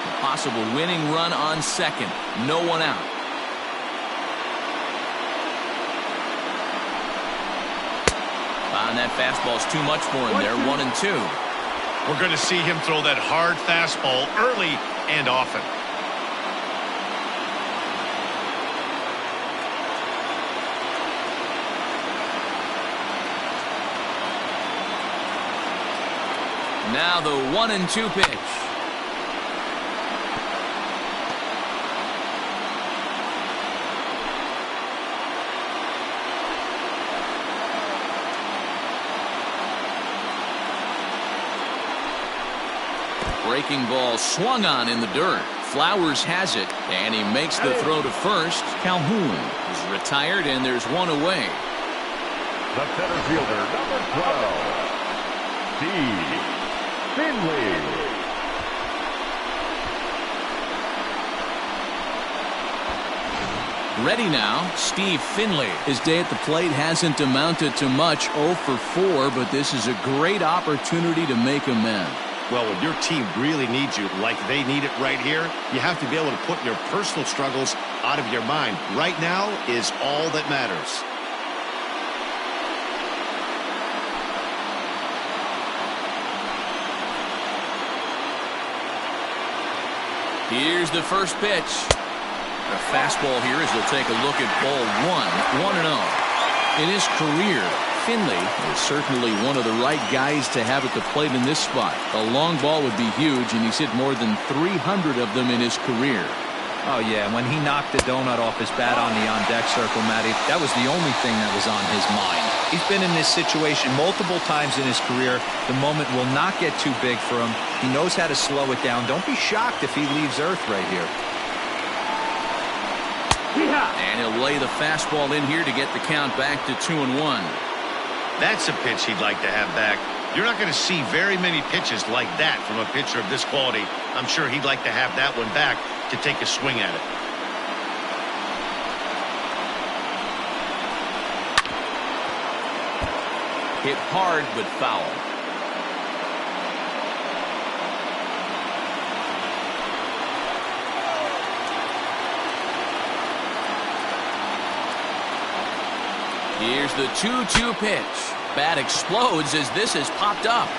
A possible winning run on second. No one out. And that fastball's too much for him there. 1-2. We're going to see him throw that hard fastball early and often. Now the 1-2 pitch. Breaking ball swung on in the dirt. Flowers has it, and he makes the throw to first. Calhoun is retired, and there's one away. The center fielder, number 12, Steve Finley. Ready now, Steve Finley. His day at the plate hasn't amounted to much, 0 for 4, but this is a great opportunity to make amends. Well, when your team really needs you, like they need it right here, you have to be able to put your personal struggles out of your mind. Right now is all that matters. Here's the first pitch. A fastball here as they'll take a look at ball 1, 1-0. In his career, Finley is certainly one of the right guys to have at the plate in this spot. A long ball would be huge, and he's hit more than 300 of them in his career. Oh, yeah, when he knocked the donut off his bat on the on-deck circle, Matty, that was the only thing that was on his mind. He's been in this situation multiple times in his career. The moment will not get too big for him. He knows how to slow it down. Don't be shocked if he leaves Earth right here. And he'll lay the fastball in here to get the count back to 2-1. That's a pitch he'd like to have back. You're not going to see very many pitches like that from a pitcher of this quality. I'm sure he'd like to have that one back to take a swing at it. Hit hard but foul. Here's the 2-2 pitch. Bat explodes as this has popped up.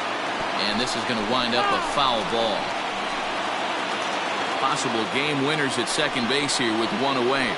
And this is going to wind up a foul ball. Possible game winners at second base here with one away.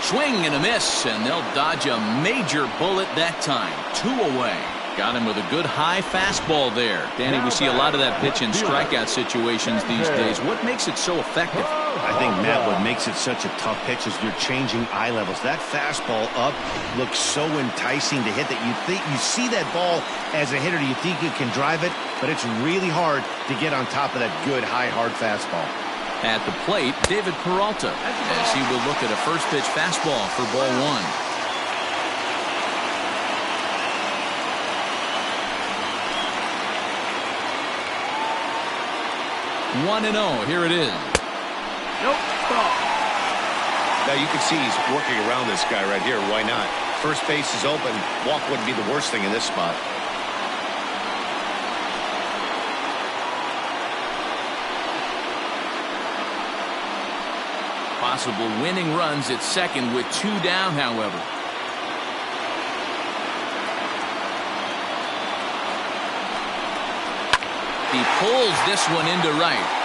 Swing and a miss, and they'll dodge a major bullet that time. 2 away. Got him with a good high fastball there. Danny, we see a lot of that pitch in strikeout situations these days. What makes it so effective? I think, Matt, what makes it such a tough pitch is you're changing eye levels. That fastball up looks so enticing to hit that you think you see that ball as a hitter. You think you can drive it, but it's really hard to get on top of that good high hard fastball. At the plate, David Peralta, as he will look at a first pitch fastball for ball 1. 1-0. Here it is. Nope. Ball. Now you can see he's working around this guy right here. Why not? First base is open. Walk wouldn't be the worst thing in this spot. Possible winning runs at second with 2 down, however. He pulls this one into right.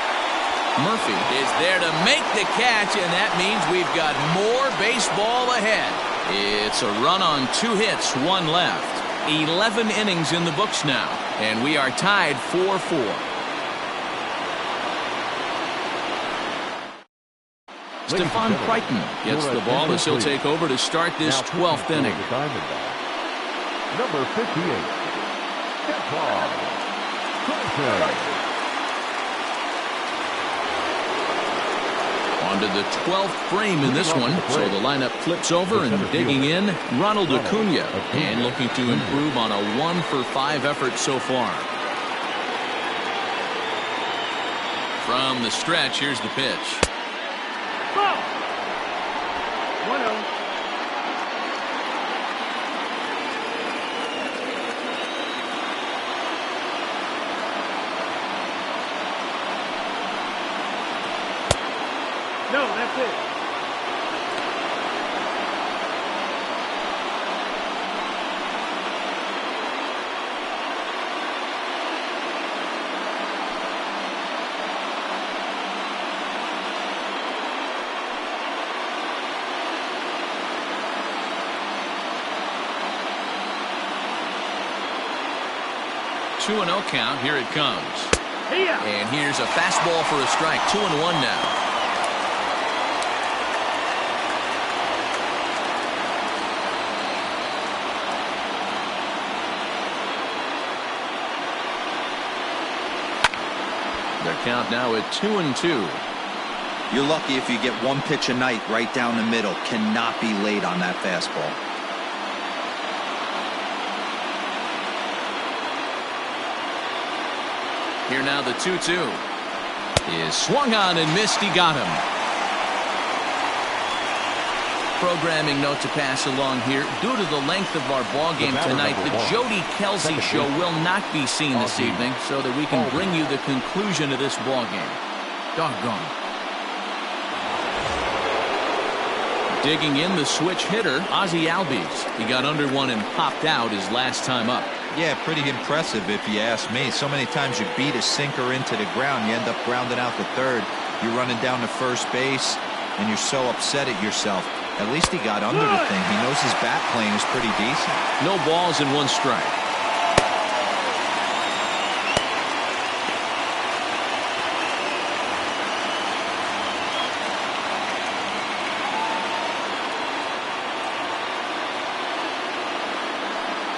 Murphy is there to make the catch, and that means we've got more baseball ahead. It's a run on 2 hits, 1 left. 11 innings in the books now, and we are tied 4-4. Stephon Crichton gets the ball as he'll take over to start this 12th inning. Number 58, Stephon Crichton. Onto the 12th frame in this one, so the lineup flips over, and digging in, Ronald Acuna, and looking to improve on a 1-for-5 effort so far. From the stretch, here's the pitch. Ball. 1-0. No, that's it. Two 2-0 count. Here it comes. Here. And here's a fastball for a strike. 2-1 now. Their count now at 2-2. You're lucky if you get 1 pitch a night right down the middle. Cannot be late on that fastball. Here now the 2-2 is swung on and missed. He got him. Programming note to pass along here. Due to the length of our ball game tonight, the Jody Kelsey show will not be seen this evening, so that we can bring you the conclusion of this ball game. Doggone. Digging in, the switch hitter, Ozzie Albies. He got under one and popped out his last time up. Yeah, pretty impressive if you ask me. So many times you beat a sinker into the ground, you end up grounding out to third. You're running down to first base, and you're so upset at yourself. At least he got under the thing. He knows his bat playing is pretty decent. No balls and 1 strike.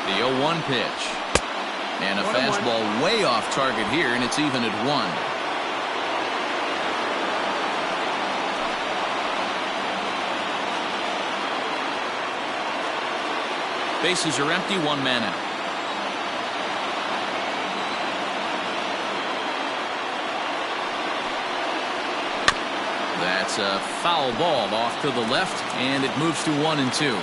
The 0-1 pitch. And a fastball way off target here, and it's even at 1. Bases are empty, 1 man out. That's a foul ball off to the left, and it moves to 1-2.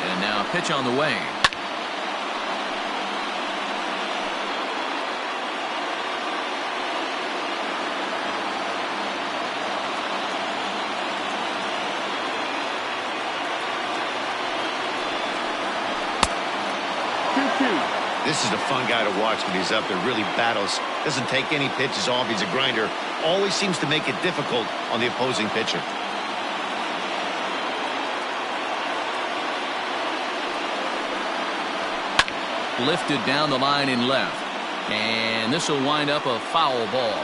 And now a pitch on the way. This is a fun guy to watch when he's up there. Really battles. Doesn't take any pitches off. He's a grinder. Always seems to make it difficult on the opposing pitcher. Lifted down the line in left. And this will wind up a foul ball.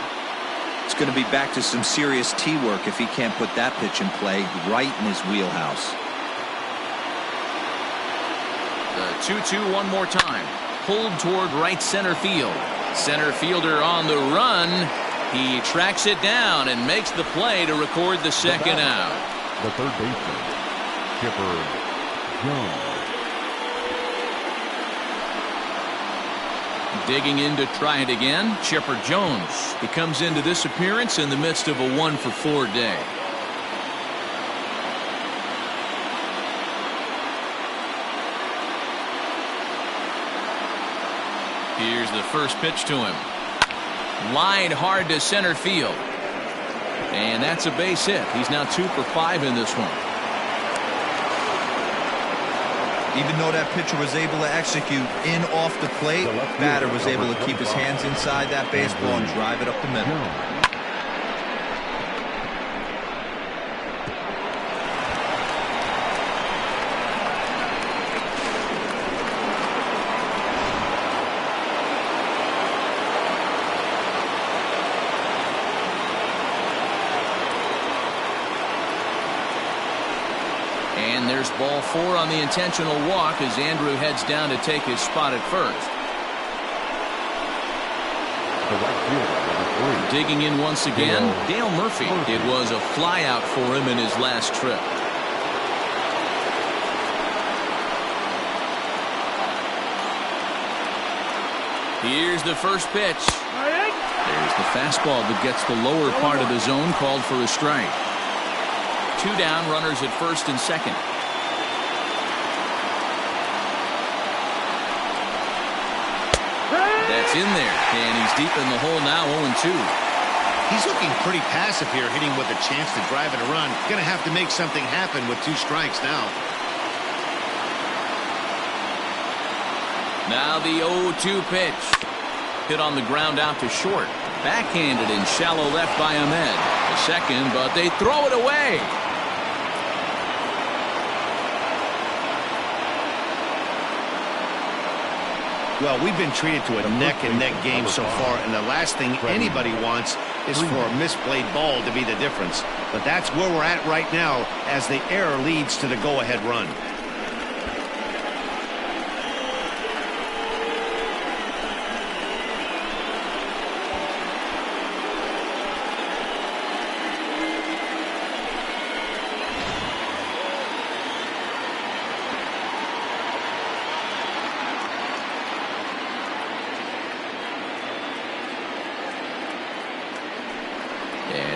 It's going to be back to some serious tee work if he can't put that pitch in play right in his wheelhouse. The 2-2 one more time. Pulled toward right center field. Center fielder on the run. He tracks it down and makes the play to record the second out. The third baseman, Chipper Jones. Digging in to try it again, Chipper Jones. He comes into this appearance in the midst of a 1-for-4 day. Here's the first pitch to him. Lined hard to center field. And that's a base hit. He's now 2 for 5 in this one. Even though that pitcher was able to execute in off the plate, batter was able to keep his hands inside that baseball and drive it up the middle. And there's ball 4 on the intentional walk as Andrew heads down to take his spot at first. Digging in once again, Dale Murphy. It was a flyout for him in his last trip. Here's the first pitch. There's the fastball that gets the lower part of the zone, called for a strike. 2 down, runners at first and second. That's in there, and he's deep in the hole now, 0-2. He's looking pretty passive here, hitting with a chance to drive in a run. Going to have to make something happen with 2 strikes now. Now the 0-2 pitch. Hit on the ground out to short. Backhanded in shallow left by Ahmed. A second, but they throw it away. Well, we've been treated to a neck-and-neck game so far, and the last thing anybody wants is for a misplayed ball to be the difference. But that's where we're at right now as the error leads to the go-ahead run.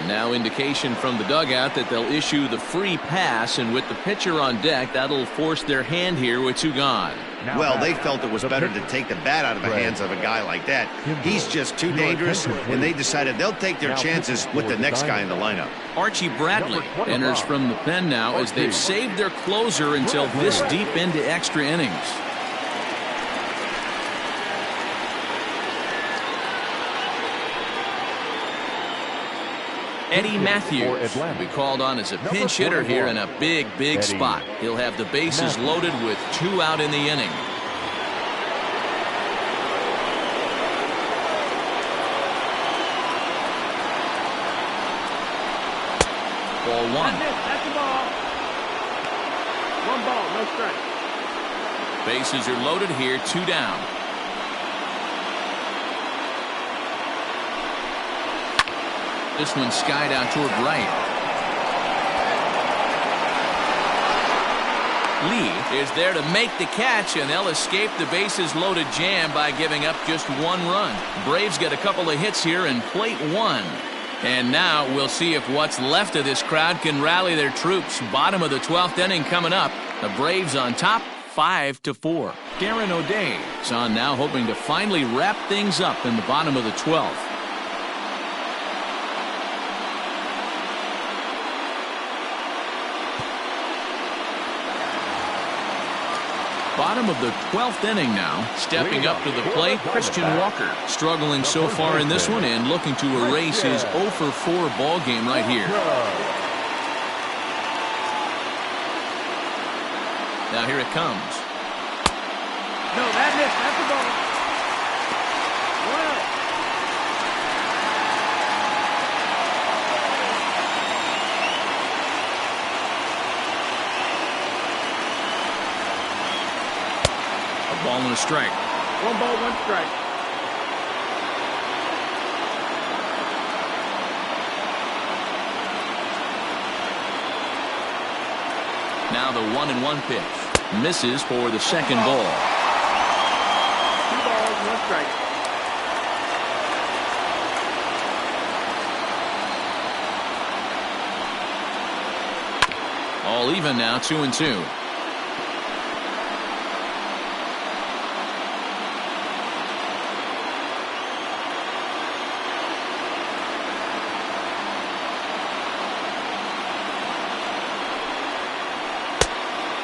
Now indication from the dugout that they'll issue the free pass, and with the pitcher on deck, that'll force their hand here with 2 gone. Well, they felt it was better to take the bat out of the hands of a guy like that. He's just too dangerous, and they decided they'll take their chances with the next guy in the lineup. Archie Bradley enters from the pen now as they've saved their closer until this deep into extra innings. Eddie Matthews will be called on as a pinch hitter here in a big spot. He'll have the bases loaded with 2 out in the inning. Ball 1. That's the ball. 1 ball, no strike. Bases are loaded here, 2 down. This one skied out toward right. Lee is there to make the catch, and they'll escape the bases loaded jam by giving up just 1 run. Braves get a couple of hits here in plate 1. And now we'll see if what's left of this crowd can rally their troops. Bottom of the 12th inning coming up. The Braves on top, 5-4. Darren O'Day is on now, hoping to finally wrap things up in the bottom of the 12th. Bottom of the 12th inning now. Stepping up to the plate, Christian Walker. Struggling so far in this one and looking to erase his 0-for-4 ball game right here. Now here it comes. No, that missed. That's the ball. Well. Ball and a strike. 1 ball, 1 strike. Now the 1-1 pitch. Misses for the second ball. 2 balls, 1 strike. All even now, 2-2.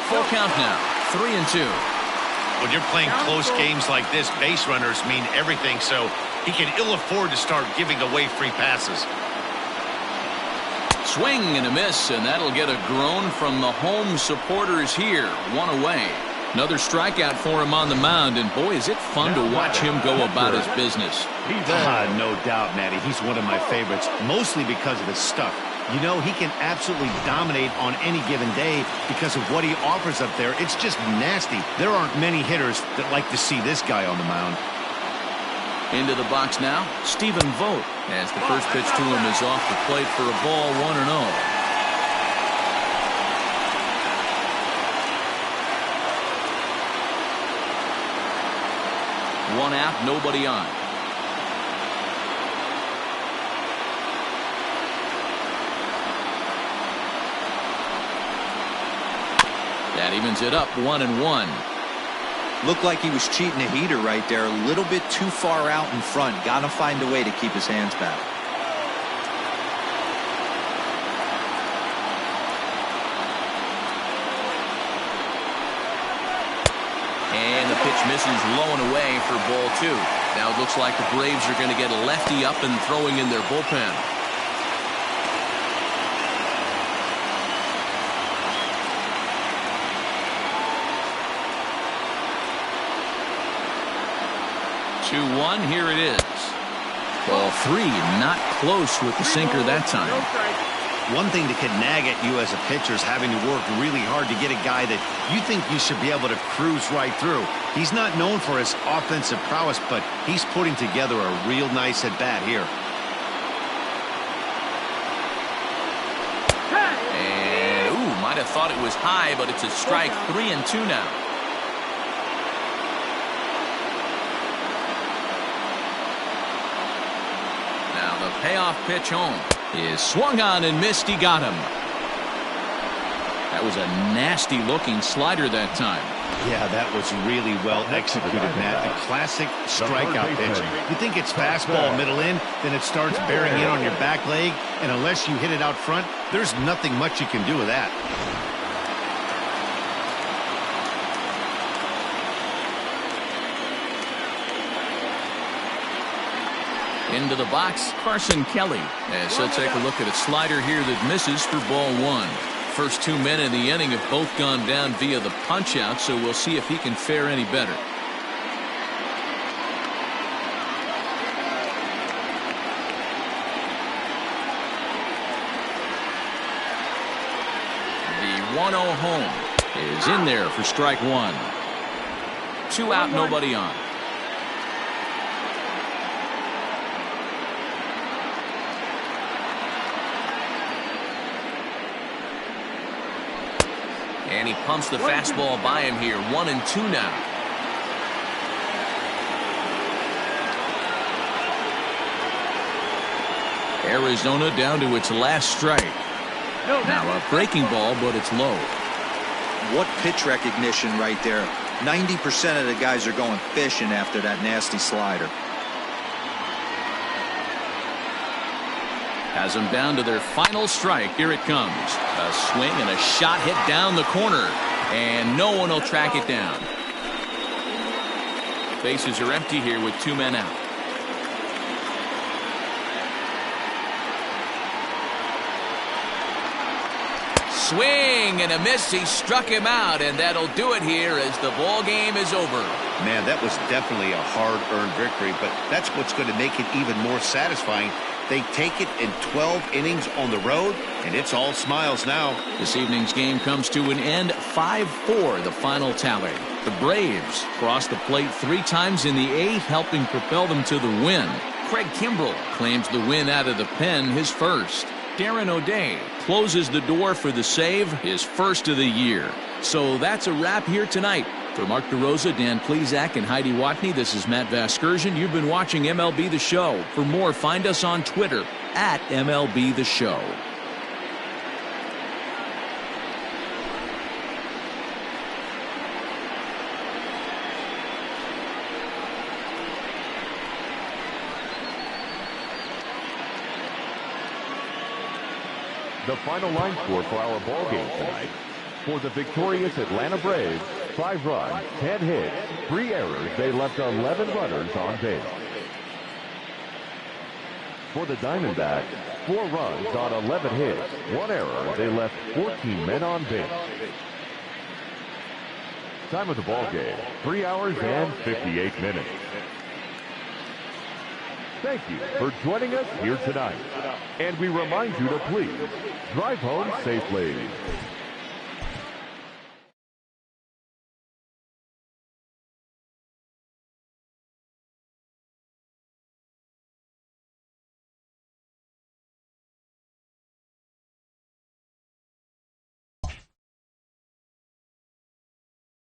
Full count now, 3-2. When you're playing close games like this, base runners mean everything, so he can ill afford to start giving away free passes. Swing and a miss, and that'll get a groan from the home supporters here. One away. Another strikeout for him on the mound, and boy, is it fun to watch him go about his business. No doubt, Matty. He's one of my favorites, mostly because of his stuff. You know, he can absolutely dominate on any given day because of what he offers up there. It's just nasty. There aren't many hitters that like to see this guy on the mound. Into the box now, Stephen Vogt, as the first pitch to him is off the plate for a ball, 1-0. One out, nobody on. That evens it up, 1-1. Looked like he was cheating a heater right there. A little bit too far out in front. Got to find a way to keep his hands back. And the pitch misses low and away for ball 2. Now it looks like the Braves are going to get a lefty up and throwing in their bullpen. Here it is. Ball 3, not close with the sinker that time. One thing that can nag at you as a pitcher is having to work really hard to get a guy that you think you should be able to cruise right through. He's not known for his offensive prowess, but he's putting together a real nice at-bat here. And, might have thought it was high, but it's a strike. 3-2 now. The payoff pitch home is swung on and missed. He got him. That was a nasty looking slider that time. Yeah, that was really well executed, Matt. A classic strikeout pitch. You think it's fastball middle in, then it starts bearing in on your back leg, and unless you hit it out front, there's nothing much you can do with that. Into the box, Carson Kelly, as he'll take a look at a slider here that misses for ball 1. First 2 men in the inning have both gone down via the punch out, so we'll see if he can fare any better. The 1-0 home is in there for strike 1. 2 out, nobody on. And he pumps the fastball by him here. 1-2 now. Arizona down to its last strike. Now a breaking ball, but it's low. What pitch recognition right there. 90% of the guys are going fishing after that nasty slider. Has them down to their final strike. Here it comes. A swing and a shot hit down the corner. And no one will track it down. Bases are empty here with 2 men out. Swing and a miss. He struck him out, and that'll do it here as the ball game is over. Man, that was definitely a hard-earned victory, but that's what's going to make it even more satisfying. They take it in 12 innings on the road, and it's all smiles now. This evening's game comes to an end. 5-4 the final tally. The Braves crossed the plate 3 times in the 8th, helping propel them to the win. Craig Kimbrell claims the win out of the pen, his first. Darren O'Day closes the door for the save, his first of the year. So that's a wrap here tonight. For Mark DeRosa, Dan Plesac, and Heidi Watney, this is Matt Vasgersian. You've been watching MLB The Show. For more, find us on Twitter @MLB The Show. The final line score for our ball game tonight. For the victorious Atlanta Braves, 5 runs, 10 hits, 3 errors. They left 11 runners on base. For the Diamondbacks, 4 runs on 11 hits, 1 error. They left 14 men on base. Time of the ball game, 3 hours and 58 minutes. Thank you for joining us here tonight. And we remind you to please drive home safely.